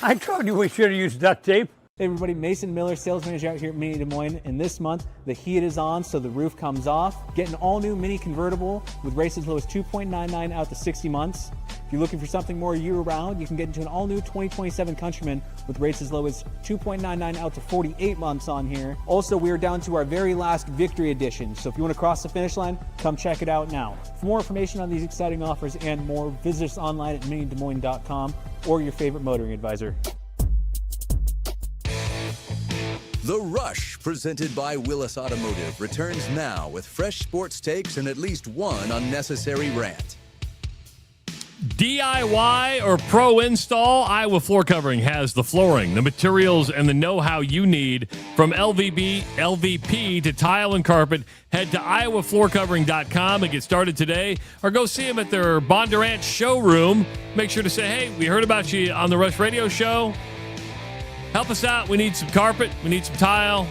I told you we should have used duct tape. Hey everybody, Mason Miller, sales manager out here at Mini Des Moines, and this month the heat is on so the roof comes off. Get an all-new Mini convertible with rates as low as 2.99 out to 60 months. If you're looking for something more year-round, you can get into an all-new 2027 Countryman with rates as low as 2.99 out to 48 months on here. Also, we are down to our very last Victory Edition, so if you want to cross the finish line, come check it out now. For more information on these exciting offers and more, visit us online at minidesmoines.com or your favorite motoring advisor. The Rush, presented by Willis Automotive, returns now with fresh sports takes and at least one unnecessary rant. DIY or pro install, Iowa Floor Covering has the flooring, the materials, and the know-how you need. From LVP to tile and carpet, head to iowafloorcovering.com and get started today, or go see them at their Bondurant showroom. Make sure to say, hey, we heard about you on the Rush Radio Show. Help us out. We need some carpet. We need some tile.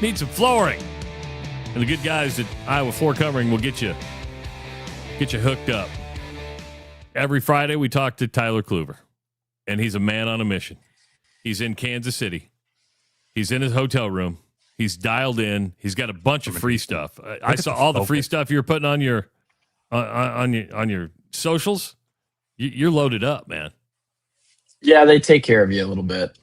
Need some flooring. And the good guys at Iowa Floor Covering will get you hooked up. Every Friday, we talk to Tyler Kluver, and he's a man on a mission. He's in Kansas City. He's in his hotel room. He's dialed in. He's got a bunch of free stuff. I saw all the free stuff you're putting on your socials. You're loaded up, man. Yeah, they take care of you a little bit.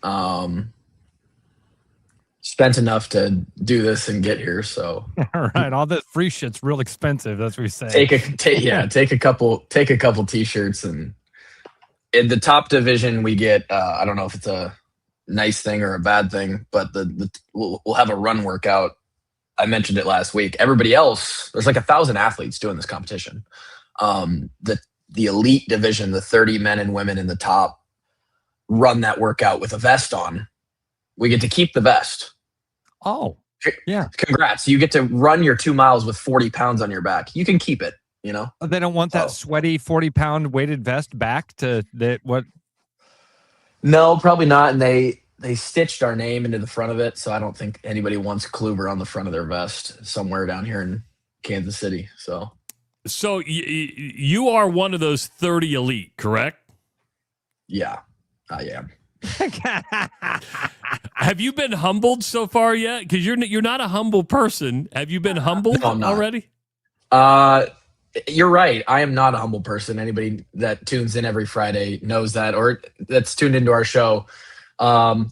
Spent enough to do this and get here, so all right. All this free shit's real expensive. That's what we say. Take a couple t-shirts, and in the top division we get. I don't know if it's a nice thing or a bad thing, but we'll have a run workout. I mentioned it last week. Everybody else, there's like 1,000 athletes doing this competition. The elite division, the 30 men and women in the top, run that workout with a vest on. We get to keep the vest. Oh, yeah. Congrats. You get to run your 2 miles with 40 pounds on your back. You can keep it, you know? They don't want that sweaty 40-pound weighted vest back to that. What? No, probably not. And they stitched our name into the front of it. So I don't think anybody wants Kluber on the front of their vest somewhere down here in Kansas City. So you are one of those 30 elite, correct? Yeah. I am. Have you been humbled so far yet? Because you're not a humble person. Have you been humbled already? You're right. I am not a humble person. Anybody that tunes in every Friday knows that, or that's tuned into our show.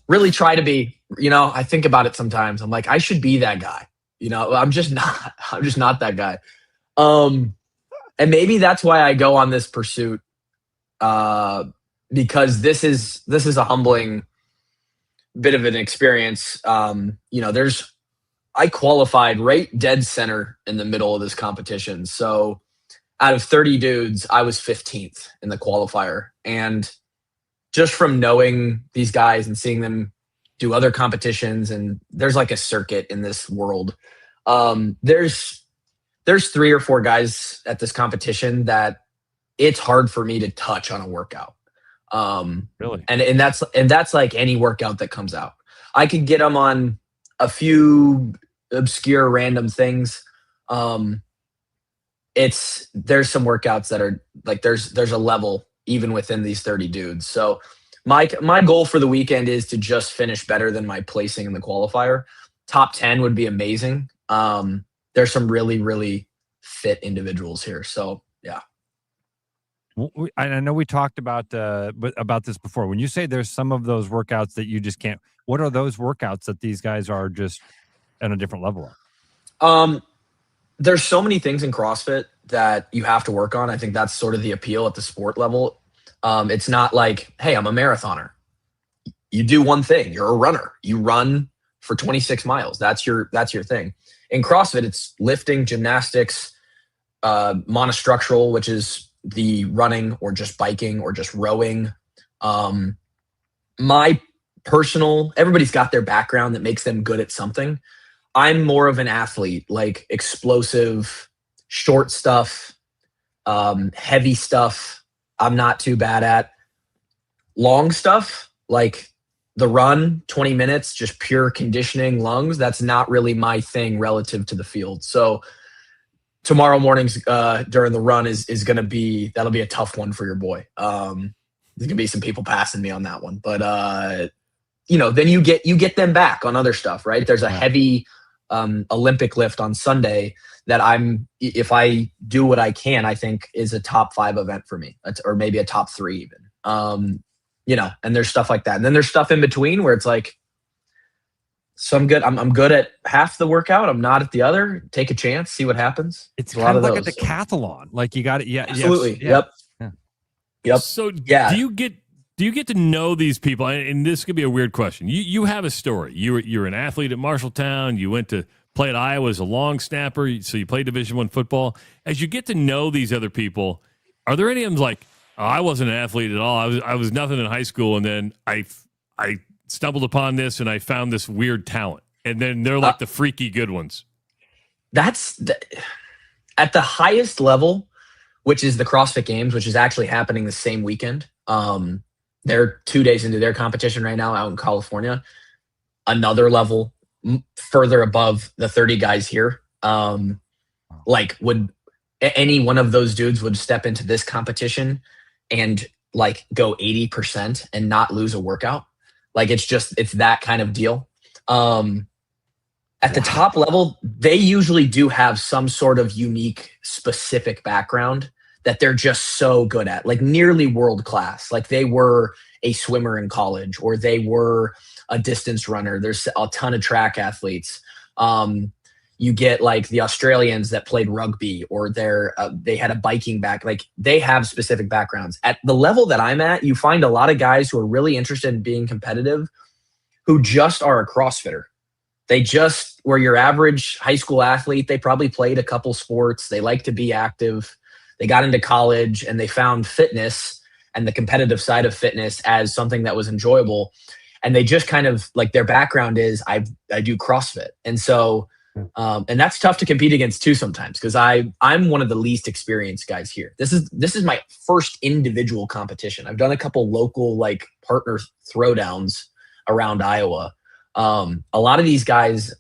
Really try to be. You know, I think about it sometimes. I'm like, I should be that guy. You know, I'm just not. I'm just not that guy. And maybe that's why I go on this pursuit. Because this is a humbling bit of an experience. You know, I qualified right dead center in the middle of this competition. So out of 30 dudes, I was 15th in the qualifier. And just from knowing these guys and seeing them do other competitions, and there's like a circuit in this world. There's 3 or 4 guys at this competition that it's hard for me to touch on a workout. Really? And that's like any workout that comes out. I could get them on a few obscure random things. There's some workouts that are like, there's a level even within these 30 dudes. So my goal for the weekend is to just finish better than my placing in the qualifier. Top 10 would be amazing. There's some really, really fit individuals here. So yeah. I know we talked about this before. When you say there's some of those workouts that you just can't, what are those workouts that these guys are just at a different level of? There's so many things in CrossFit that you have to work on. I think that's sort of the appeal at the sport level. It's not like, hey, I'm a marathoner. You do one thing. You're a runner. You run for 26 miles. That's your thing. In CrossFit, it's lifting, gymnastics, monostructural, which is the running or just biking or just rowing. My personal, everybody's got their background that makes them good at something. I'm more of an athlete, like explosive, short stuff, heavy stuff. I'm not too bad at long stuff, like the run, 20 minutes, just pure conditioning lungs. That's not really my thing relative to the field. So tomorrow morning's during the run is going to be, that'll be a tough one for your boy. There's going to be some people passing me on that one, but then you get them back on other stuff, right? There's a heavy Olympic lift on Sunday that if I do what I can, I think is a top 5 event for me, or maybe a top 3 even. And there's stuff like that. And then there's stuff in between where it's like, so I'm good at half the workout. I'm not at the other. Take a chance, see what happens. It's kind of like a decathlon. Like you got it. Yeah. Absolutely. Yes, Yep. So do you get to know these people? And this could be a weird question. You have a story. You're an athlete at Marshalltown. You went to play at Iowa as a long snapper. So you play Division I football. As you get to know these other people, are there any of them like, oh, I wasn't an athlete at all. I was nothing in high school, and then I stumbled upon this and I found this weird talent, and then they're like the freaky good ones. That's at the highest level, which is the CrossFit Games, which is actually happening the same weekend. They're 2 days into their competition right now out in California. Another level further above the 30 guys here. Would any one of those dudes would step into this competition and like go 80% and not lose a workout. Like it's that kind of deal. At the top level, they usually do have some sort of unique, specific background that they're just so good at, like nearly world class. Like they were a swimmer in college, or they were a distance runner. There's a ton of track athletes. You get like the Australians that played rugby, or they had a biking back. Like they have specific backgrounds. At the level that I'm at, you find a lot of guys who are really interested in being competitive, who just are a CrossFitter. They just were your average high school athlete. They probably played a couple sports. They like to be active. They got into college and they found fitness and the competitive side of fitness as something that was enjoyable. And they just kind of like, their background is I do CrossFit. And so, and that's tough to compete against too sometimes, because I'm one of the least experienced guys here. This is my first individual competition. I've done a couple local like partner throwdowns around Iowa. A lot of these guys,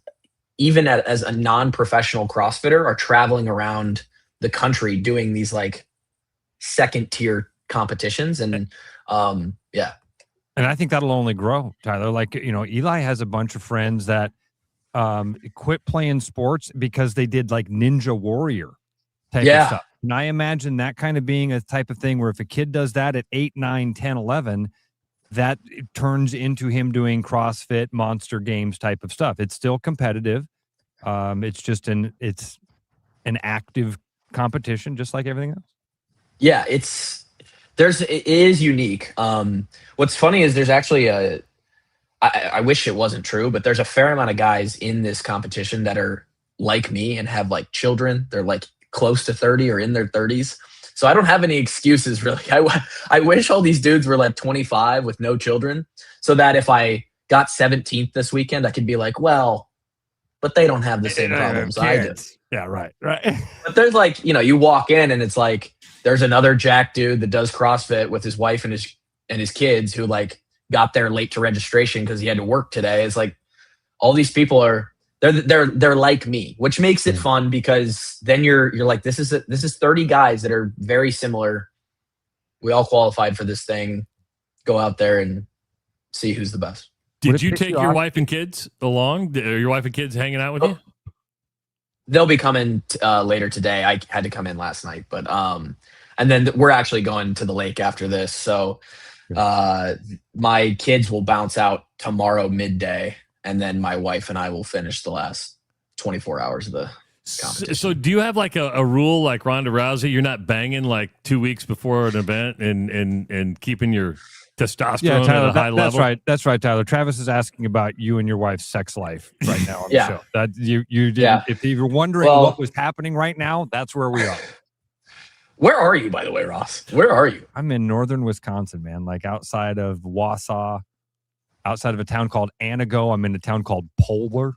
even as a non-professional CrossFitter, are traveling around the country doing these like second tier competitions. And yeah. And I think that'll only grow, Tyler. Like, Eli has a bunch of friends that quit playing sports because they did like Ninja Warrior type of stuff. And I imagine that kind of being a type of thing where if a kid does that at 8, 9, 10, 11, that turns into him doing CrossFit Monster Games type of stuff. It's still competitive. It's just an active competition, just like everything else. Yeah, it is unique. What's funny is there's actually I wish it wasn't true, but there's a fair amount of guys in this competition that are like me and have like children. They're like close to 30 or in their 30s. So I don't have any excuses really. I wish all these dudes were like 25 with no children, so that if I got 17th this weekend, I could be like, well, but they don't have the same problems I do. Yeah, right. But there's like, you walk in and it's like, there's another jack dude that does CrossFit with his wife and his kids who like got there late to registration because he had to work today. It's like all these people they're like me, which makes it fun, because then you're like, this is 30 guys that are very similar. We all qualified for this thing. Go out there and see who's the best. Did you take your wife and kids along? Are your wife and kids hanging out with you? They'll be coming later today. I had to come in last night, but And then we're actually going to the lake after this. So my kids will bounce out tomorrow midday, and then my wife and I will finish the last 24 hours of the competition. So do you have like a rule like Ronda Rousey? You're not banging like 2 weeks before an event and keeping your testosterone Tyler, at a high level? That's right, Tyler. Travis is asking about you and your wife's sex life right now on the show. That you didn't. Yeah. If you're wondering what was happening right now, that's where we are. Where are you, by the way, Ross? Where are you? I'm in northern Wisconsin, man, like outside of Wausau, outside of a town called Anago. I'm in a town called Polar.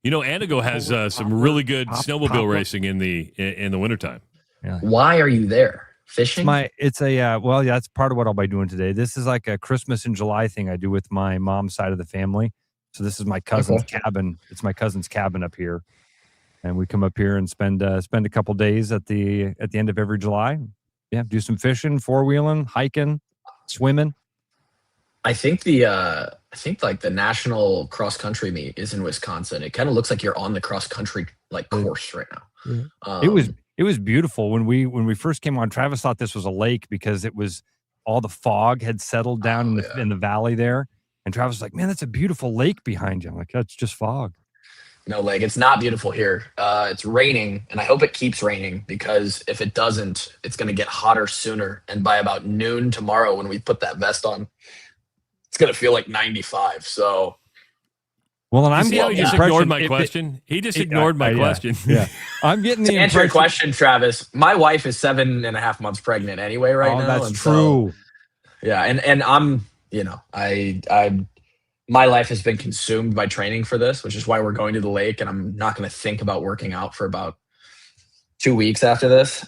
You know, Anago has some really good snowmobile racing in the wintertime. Yeah. Why are you there? Fishing? That's part of what I'll be doing today. This is like a Christmas in July thing I do with my mom's side of the family. So this is my cousin's cabin. It's my cousin's cabin up here. And we come up here and spend a couple days at the end of every July. Yeah, do some fishing, four-wheeling, hiking, swimming. I think like the national cross country meet is in Wisconsin. It kind of looks like you're on the cross country like course right now. It was beautiful when we first came on. Travis thought this was a lake because it was all the fog had settled down in the valley there. And Travis was like, "Man, that's a beautiful lake behind you." I'm like, "That's just fog." No, lake. It's not beautiful here. It's raining, and I hope it keeps raining because if it doesn't, it's going to get hotter sooner. And by about noon tomorrow, when we put that vest on, it's going to feel like 95. So, well, and I'm he just ignored my question. He just ignored my question. Yeah, I'm getting to answer your question, Travis. My wife is 7.5 months pregnant anyway right now. That's true. And I'm, my life has been consumed by training for this, which is why we're going to the lake, and I'm not going to think about working out for about 2 weeks after this,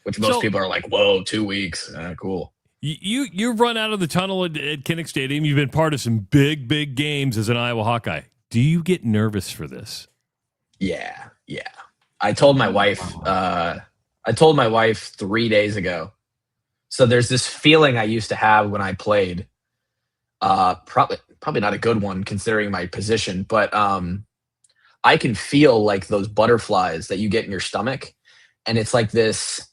which most people are like, whoa, 2 weeks. Cool. You run out of the tunnel at Kinnick Stadium. You've been part of some big games as an Iowa Hawkeye. Do you get nervous for this? Yeah. I told my wife 3 days ago. So there's this feeling I used to have when I played. Probably not a good one considering my position, but I can feel like those butterflies that you get in your stomach, and it's like this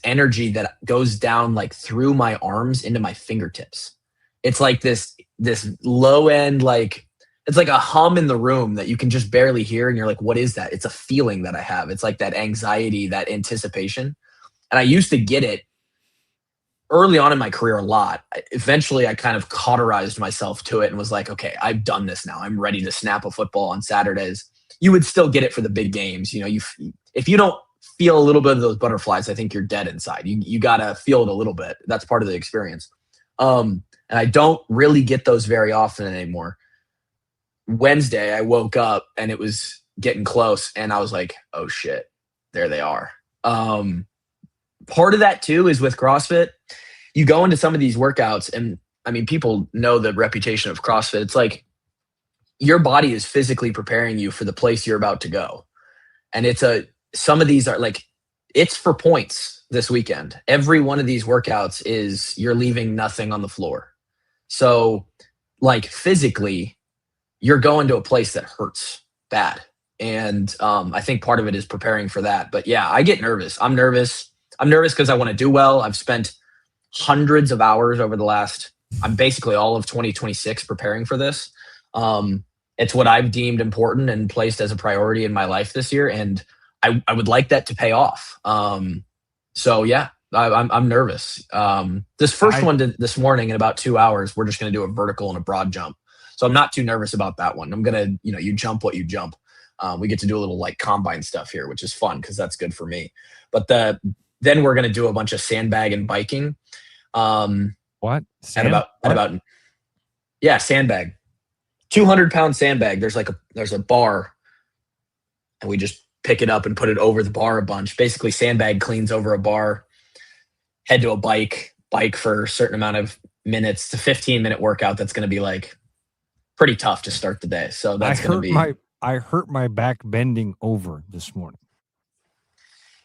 energy that goes down like through my arms into my fingertips. It's like this low end, like it's like a hum in the room that you can just barely hear, and you're like, what is that? It's a feeling that I have. It's like that anxiety, that anticipation, and I used to get it early on in my career a lot. Eventually, I kind of cauterized myself to it and was like, okay, I've done this now. I'm ready to snap a football on Saturdays. You would still get it for the big games. If you don't feel a little bit of those butterflies, I think you're dead inside. You got to feel it a little bit. That's part of the experience. And I don't really get those very often anymore. Wednesday, I woke up and it was getting close, and I was like, oh shit, there they are. Part of that too is with CrossFit. You go into some of these workouts, and I mean, people know the reputation of CrossFit. It's like your body is physically preparing you for the place you're about to go. And some of these are like, it's for points this weekend. Every one of these workouts is you're leaving nothing on the floor. So like physically, you're going to a place that hurts bad. And I think part of it is preparing for that. But yeah, I get nervous. I'm nervous because I want to do well. I've spent hundreds of hours over I'm basically all of 2026 preparing for this. It's what I've deemed important and placed as a priority in my life this year. And I would like that to pay off. So yeah, I'm nervous. This first one this morning in about 2 hours, we're just going to do a vertical and a broad jump. So I'm not too nervous about that one. I'm going to, you jump what you jump. We get to do a little like combine stuff here, which is fun because that's good for me. But then we're going to do a bunch of sandbag and biking. What? Sandbag. 200-pound sandbag. There's a bar, and we just pick it up and put it over the bar a bunch. Basically, sandbag cleans over a bar. Head to a bike for a certain amount of minutes. It's a 15-minute workout that's going to be like pretty tough to start the day. So that's going to be. I hurt my back bending over this morning.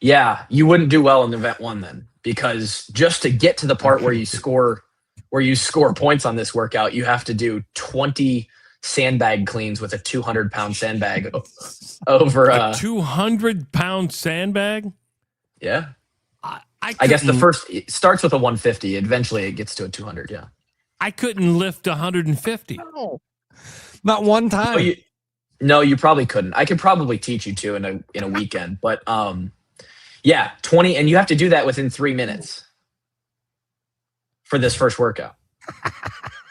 Yeah, you wouldn't do well in event one then, because just to get to the part where you score points on this workout, you have to do 20 sandbag cleans with a 200-pound sandbag over a 200-pound sandbag. Yeah. I guess the first it starts with a 150. Eventually, it gets to a 200. Yeah. I couldn't lift 150. No. Not one time. No, you probably couldn't. I could probably teach you to in a weekend, but yeah, 20, and you have to do that within 3 minutes for this first workout.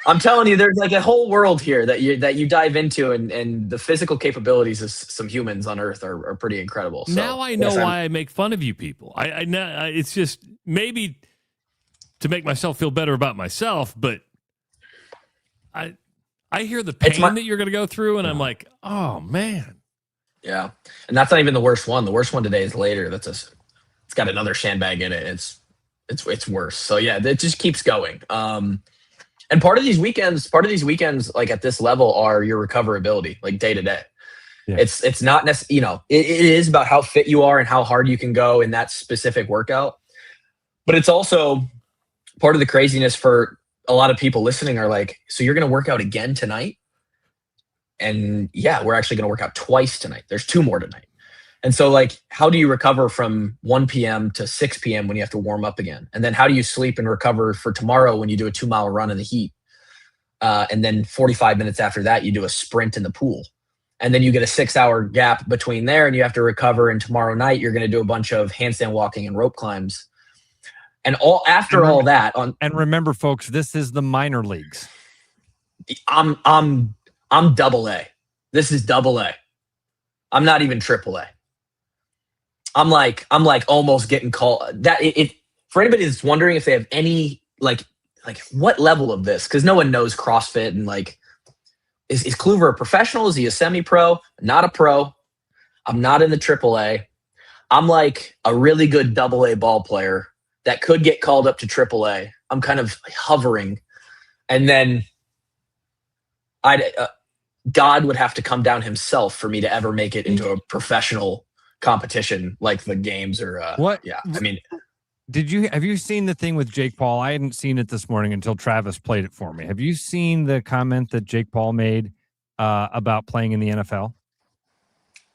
I'm telling you, there's like a whole world here that you dive into, and the physical capabilities of some humans on Earth are pretty incredible. So, now I know why I make fun of you people. I know it's just maybe to make myself feel better about myself, but I hear the pain that you're going to go through, and I'm like, oh man. Yeah, and that's not even the worst one. The worst one today is later. It's got another sandbag in it. It's worse. So yeah, it just keeps going. And part of these weekends, like at this level, are your recoverability, like day to day. It's not necessarily, it is about how fit you are and how hard you can go in that specific workout. But it's also part of the craziness for a lot of people listening are like, so you're going to work out again tonight? And yeah, we're actually going to work out twice tonight. There's 2 more tonight. And so like, how do you recover from 1 p.m. to 6 p.m. when you have to warm up again? And then how do you sleep and recover for tomorrow when you do a 2-mile run in the heat? And then 45 minutes after that, you do a sprint in the pool. And then you get a 6-hour gap between there, and you have to recover. And tomorrow night, you're going to do a bunch of handstand walking and rope climbs. And all that and remember, folks, this is the minor leagues. I'm double A. This is double A. I'm not even triple A. I'm like almost getting called that. For anybody that's wondering if they have any like what level of this, because no one knows CrossFit and like is Kluver a professional? Is he a semi-pro? Not a pro. I'm not in the triple A. I'm like a really good double A ball player that could get called up to AAA. I'm kind of hovering. And then God would have to come down himself for me to ever make it into a professional competition like the games or what? Yeah. I mean, have you seen the thing with Jake Paul? I hadn't seen it this morning until Travis played it for me. Have you seen the comment that Jake Paul made about playing in the NFL?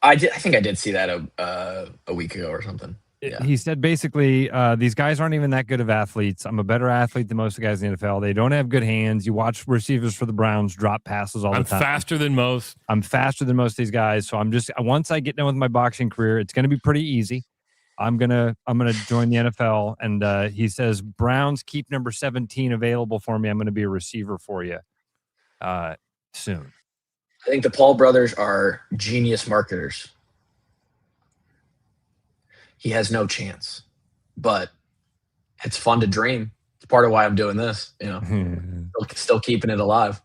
I think I did see that a week ago or something. Yeah. He said basically, these guys aren't even that good of athletes. I'm a better athlete than most of the guys in the NFL. They don't have good hands. You watch receivers for the Browns drop passes all the time. I'm faster than most. I'm faster than most of these guys. So once I get done with my boxing career, it's going to be pretty easy. I'm gonna join the NFL. And he says, Browns, keep number 17 available for me. I'm going to be a receiver for you soon. I think the Paul brothers are genius marketers. He has no chance, but it's fun to dream. It's part of why I'm doing this, still keeping it alive.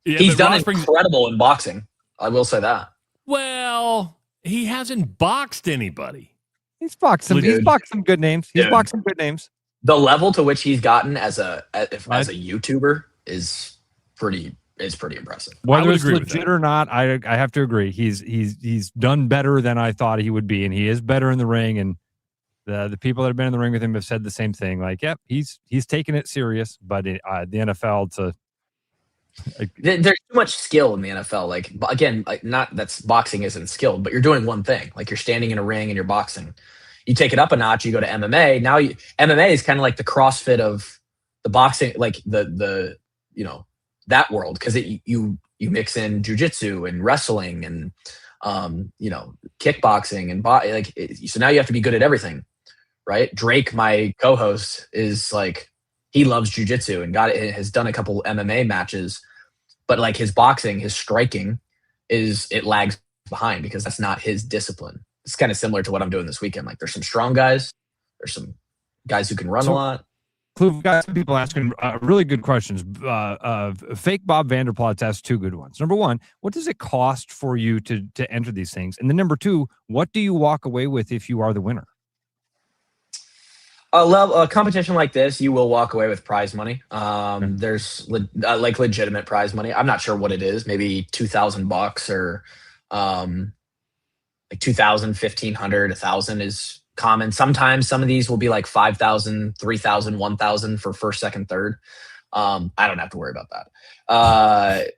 Yeah, he's done incredible in boxing. I will say that. Well, he hasn't boxed anybody. He's boxed some good names. He's boxed some good names. The level to which he's gotten as a YouTuber is pretty impressive. Whether it's legit or not, I have to agree. He's done better than I thought he would be, and he is better in the ring. And the people that have been in the ring with him have said the same thing. Like, yep, he's taking it serious. But the NFL, there's too much skill in the NFL. Like, again, not that's boxing isn't skilled, but you're doing one thing. Like, you're standing in a ring and you're boxing. You take it up a notch. You go to MMA. Now, MMA is kind of like the CrossFit of the boxing, like the that world, because you mix in jujitsu and wrestling and kickboxing and so now you have to be good at everything, right? Drake, my co-host, is like, he loves jujitsu and has done a couple MMA matches, but like his boxing, his striking it lags behind because that's not his discipline. It's kind of similar to what I'm doing this weekend. Like, there's some strong guys, there's some guys who can run a lot. We've got some people asking really good questions. Fake Bob Vanderplot's asked 2 good ones. Number 1, what does it cost for you to enter these things? And then number 2, what do you walk away with if you are the winner? A competition like this, you will walk away with prize money. There's like legitimate prize money. I'm not sure what it is. Maybe $2,000 or like $2,000, $1,500, $1,000 is common. Sometimes some of these will be like $5,000, $3,000, $1,000 for first, second, third. I don't have to worry about that.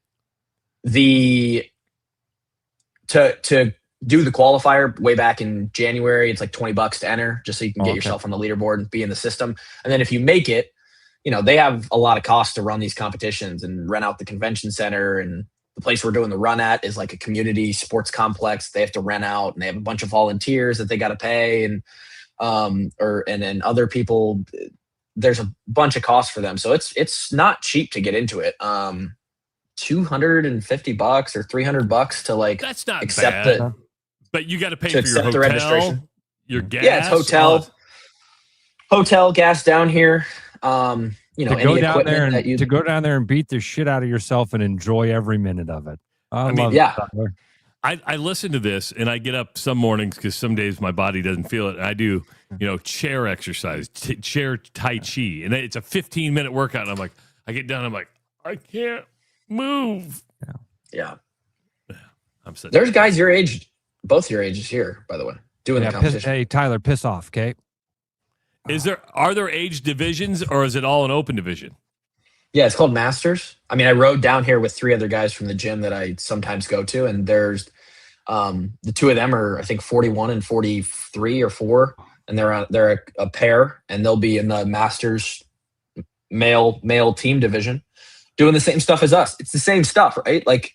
To do the qualifier way back in January. It's like $20 to enter, just so you can get Okay. yourself on the leaderboard and be in the system. And then if you make it, they have a lot of costs to run these competitions and rent out the convention center, and the place we're doing the run at is like a community sports complex they have to rent out, and they have a bunch of volunteers that they got to pay, and then other people. There's a bunch of costs for them, so it's not cheap to get into it. $250 or $300 to like That's not accept bad. it. But you got to pay To for your accept the hotel, registration. your gas. Yeah, it's hotel gas down here. To Any go down there equipment that you to go down there and beat the shit out of yourself and enjoy every minute of it. I mean, love yeah. it, Tyler. I listen to this and I get up some mornings because some days my body doesn't feel it. And I do, chair exercise, chair Tai Chi. And it's a 15-minute workout. And I'm like, I get done. I'm like, I can't move. Yeah. I'm such There's guys your age, both your ages here, by the way, doing the competition. Hey, Tyler, piss off, okay? Are there age divisions or is it all an open division? Yeah, it's called Masters. I mean, I rode down here with 3 other guys from the gym that I sometimes go to, and there's the 2 of them are, I think, 41 and 43 or 4, and they're a pair, and they'll be in the Masters male team division doing the same stuff as us. It's the same stuff, right? Like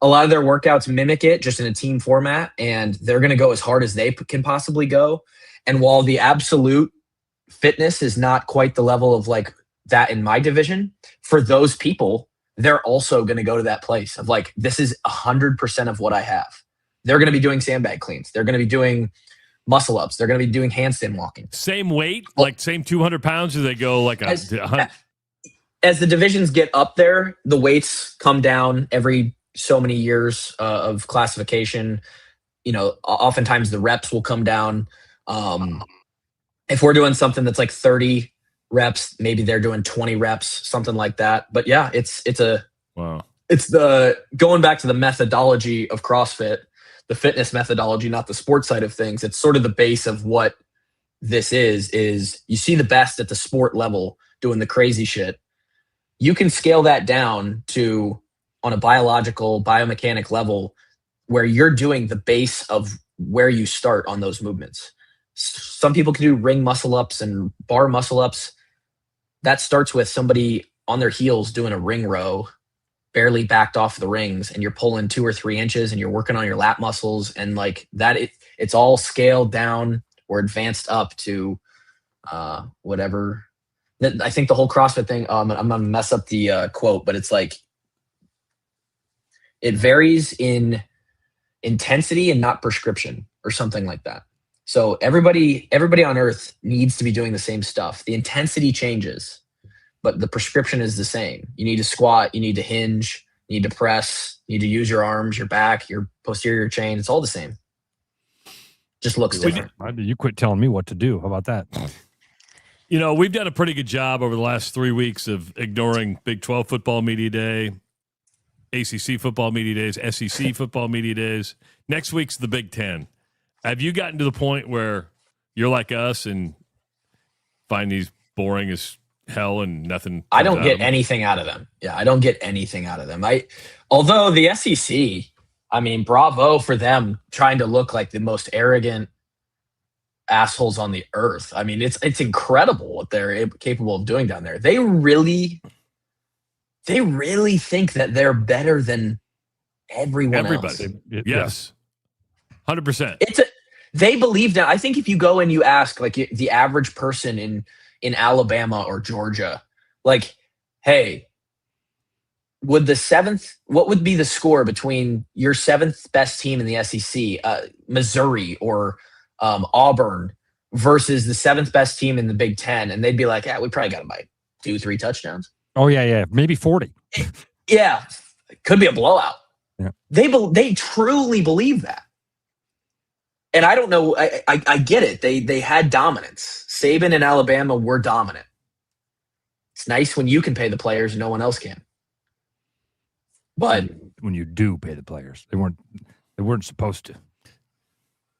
a lot of their workouts mimic it just in a team format, and they're going to go as hard as they can possibly go. And while the absolute fitness is not quite the level of like that in my division, for those people, they're also going to go to that place of like, this is 100% of what I have. They're going to be doing sandbag cleans. They're going to be doing muscle ups. They're going to be doing handstand walking. Same weight, like same 200 pounds, or they go like a 100? As the divisions get up there, the weights come down every so many years of classification. Oftentimes the reps will come down. If we're doing something that's like 30 reps, maybe they're doing 20 reps, something like that. But yeah, it's wow. It's the going back to the methodology of CrossFit, the fitness methodology, not the sports side of things. It's sort of the base of what this is you see the best at the sport level doing the crazy shit. You can scale that down to on a biological, biomechanic level where you're doing the base of where you start on those movements. Some people can do ring muscle ups and bar muscle ups. That starts with somebody on their heels doing a ring row, barely backed off the rings, and you're pulling 2 or 3 inches and you're working on your lat muscles, and like that, it's all scaled down or advanced up to whatever. I think the whole CrossFit thing, I'm gonna mess up the quote, but it's like it varies in intensity and not prescription or something like that. So everybody on earth needs to be doing the same stuff. The intensity changes, but the prescription is the same. You need to squat, you need to hinge, you need to press, you need to use your arms, your back, your posterior chain. It's all the same. Just looks different. You quit telling me what to do. How about that? We've done a pretty good job over the last 3 weeks of ignoring Big 12 football media day, ACC football media days, SEC football media days. Next week's the Big 10. Have you gotten to the point where you're like us and find these boring as hell and nothing? I don't get anything out of them. Yeah, I don't get anything out of them. Although the SEC, I mean, bravo for them trying to look like the most arrogant assholes on the earth. I mean, it's incredible what they're capable of doing down there. They really think that they're better than everybody else. Yes. 100%. They believe that. I think if you go and you ask like the average person in Alabama or Georgia, like, hey, what would be the score between your 7th best team in the SEC, Missouri or Auburn, versus the 7th best team in the Big 10? And they'd be like, yeah, we probably got them by 2-3 touchdowns. Oh yeah, maybe 40. Yeah, it could be a blowout. Yeah. They truly believe that. And I don't know. I get it. They had dominance. Saban and Alabama were dominant. It's nice when you can pay the players and no one else can. But when you do pay the players, they weren't supposed to.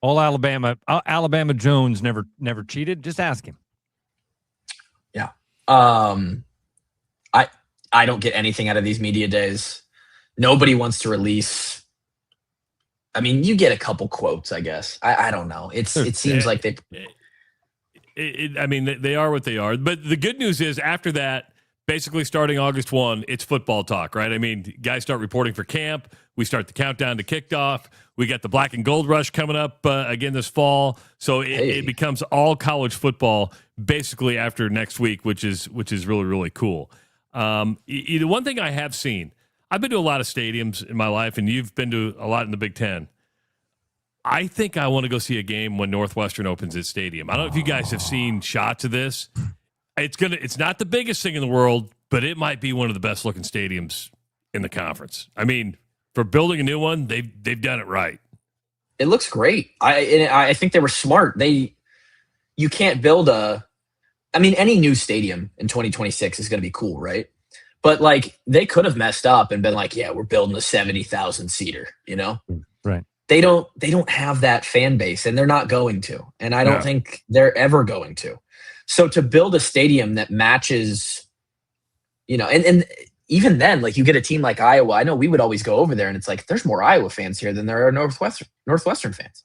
All Alabama Jones never cheated. Just ask him. Yeah. I don't get anything out of these media days. Nobody wants to release. I mean, you get a couple quotes, I guess. I don't know. It seems like they. I mean, they are what they are. But the good news is after that, basically starting August 1, it's football talk, right? I mean, guys start reporting for camp. We start the countdown to kickoff. We got the black and gold rush coming up again this fall. So it becomes all college football basically after next week, which is really, really cool. The one thing I have seen, I've been to a lot of stadiums in my life, and you've been to a lot in the Big Ten. I think I want to go see a game when Northwestern opens its stadium. I don't know if you guys have seen shots of this. It's not the biggest thing in the world, but it might be one of the best looking stadiums in the conference. I mean, for building a new one, they've done it right. It looks great. I think they were smart. You can't build any new stadium in 2026 is going to be cool, right? But like they could have messed up and been like, yeah, we're building a 70,000 seater, you know? Right. They don't have that fan base, and they're not going to. And I don't think they're ever going to. So to build a stadium that matches, you know, and even then, like you get a team like Iowa. I know we would always go over there, and it's like there's more Iowa fans here than there are Northwestern fans.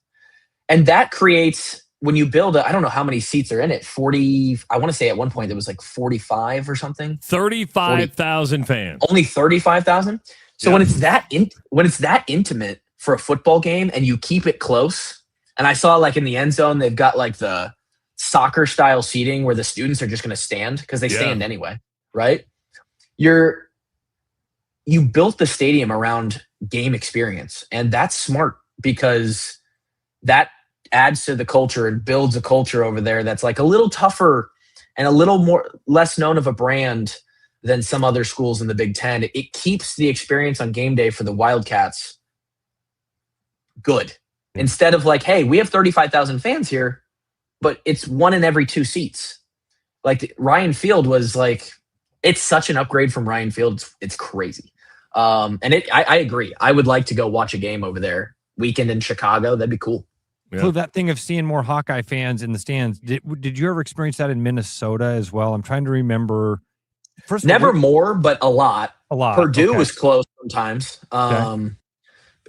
And that creates, when you build I don't know how many seats are in it, 40, I want to say at one point there was like 45 or something. 35,000 fans. Only 35,000? So when it's that intimate for a football game and you keep it close, and I saw like in the end zone, they've got like the soccer style seating where the students are just going to stand because they stand anyway, right? You built the stadium around game experience, and that's smart because that adds to the culture and builds a culture over there that's like a little tougher and a little less known of a brand than some other schools in the Big Ten. It keeps the experience on game day for the Wildcats good. Instead of like, hey, we have 35,000 fans here, but it's one in every two seats. Like Ryan Field was like, it's such an upgrade from Ryan Field. It's crazy. I agree. I would like to go watch a game over there. Weekend in Chicago. That'd be cool. So that thing of seeing more Hawkeye fans in the stands, did you ever experience that in Minnesota as well? I'm trying to remember. Never more, but a lot. A lot. Purdue was close sometimes.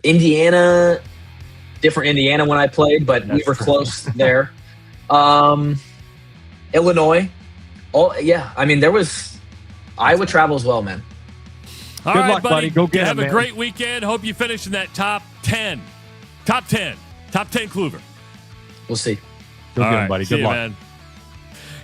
Indiana, different Indiana when I played, but we were close there. Illinois. I mean, there was Iowa travel as well, man. All right, luck, buddy. Go get it, man. Have a great weekend. Hope you finish in that top 10. Top 10 Kluver. We'll see. Go get him, buddy. Good luck. Man.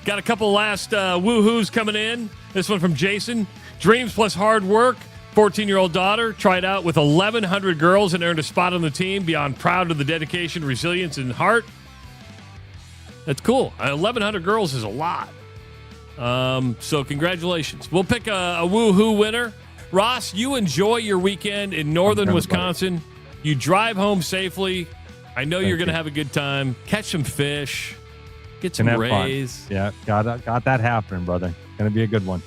Got a couple last woohoos coming in. This one from Jason. Dreams plus hard work. 14-year-old daughter tried out with 1,100 girls and earned a spot on the team. Beyond proud of the dedication, resilience, and heart. That's cool. 1,100 girls is a lot. So congratulations. We'll pick a woohoo winner. Ross, you enjoy your weekend in northern Wisconsin. You drive home safely. I know you're going to have a good time. Catch some fish. Get some rays. Yeah, got that happening, brother. Going to be a good one.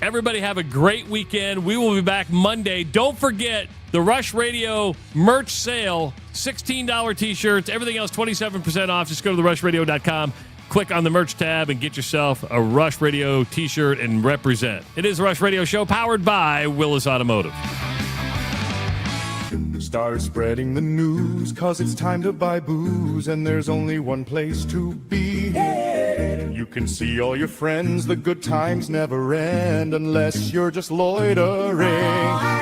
Everybody have a great weekend. We will be back Monday. Don't forget the Rush Radio merch sale. $16 T-shirts. Everything else 27% off. Just go to therushradio.com. Click on the merch tab and get yourself a Rush Radio T-shirt and represent. It is the Rush Radio Show powered by Willis Automotive. Start spreading the news, cause it's time to buy booze, and there's only one place to be. You can see all your friends, the good times never end unless you're just loitering.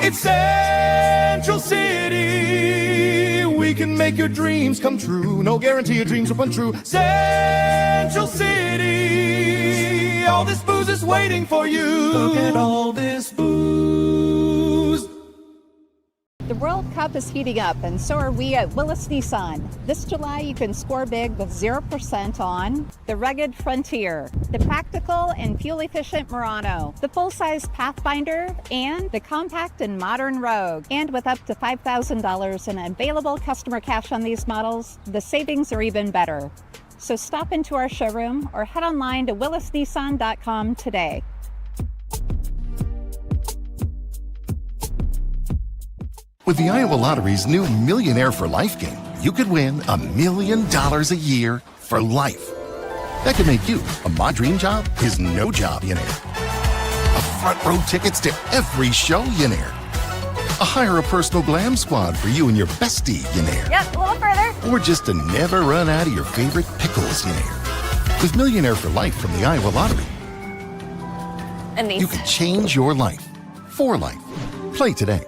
It's Central City. We can make your dreams come true. No guarantee your dreams will come true. Central City. All this booze is waiting for you. Look at all this booze. The World Cup is heating up, and so are we at Willis Nissan. This July, you can score big with 0% on the rugged Frontier, the practical and fuel-efficient Murano, the full-size Pathfinder, and the compact and modern Rogue. And with up to $5,000 in available customer cash on these models, the savings are even better. So stop into our showroom or head online to willisnissan.com today. With the Iowa Lottery's new Millionaire for Life game, you could win $1 million a year for life. That could make you a My Dream Job is No Job millionaire. A front row tickets to every show millionaire. hire a personal glam squad for you and your bestie, Yenair. Yep, a little further. Or just to never run out of your favorite pickles, Yenair. With Millionaire for Life from the Iowa Lottery, And these. you can change your life for life. Play today.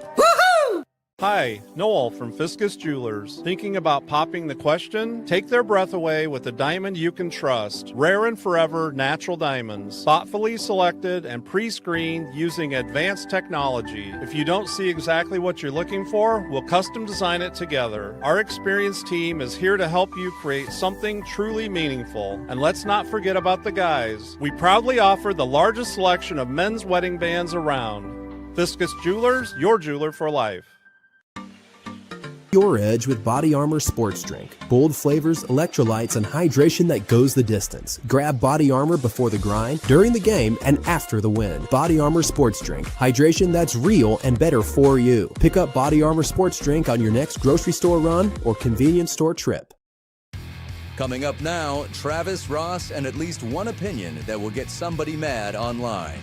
Hi, Noel from Fiscus Jewelers. Thinking about popping the question? Take their breath away with a diamond you can trust. Rare and forever natural diamonds. Thoughtfully selected and pre-screened using advanced technology. If you don't see exactly what you're looking for, we'll custom design it together. Our experienced team is here to help you create something truly meaningful. And let's not forget about the guys. We proudly offer the largest selection of men's wedding bands around. Fiscus Jewelers, your jeweler for life. Your edge with Body Armor Sports Drink. Bold flavors, electrolytes, and hydration that goes the distance. Grab Body Armor before the grind, during the game, and after the win. Body Armor Sports Drink. Hydration that's real and better for you. Pick up Body Armor Sports Drink on your next grocery store run or convenience store trip. Coming up now, Travis, Ross, and at least one opinion that will get somebody mad online.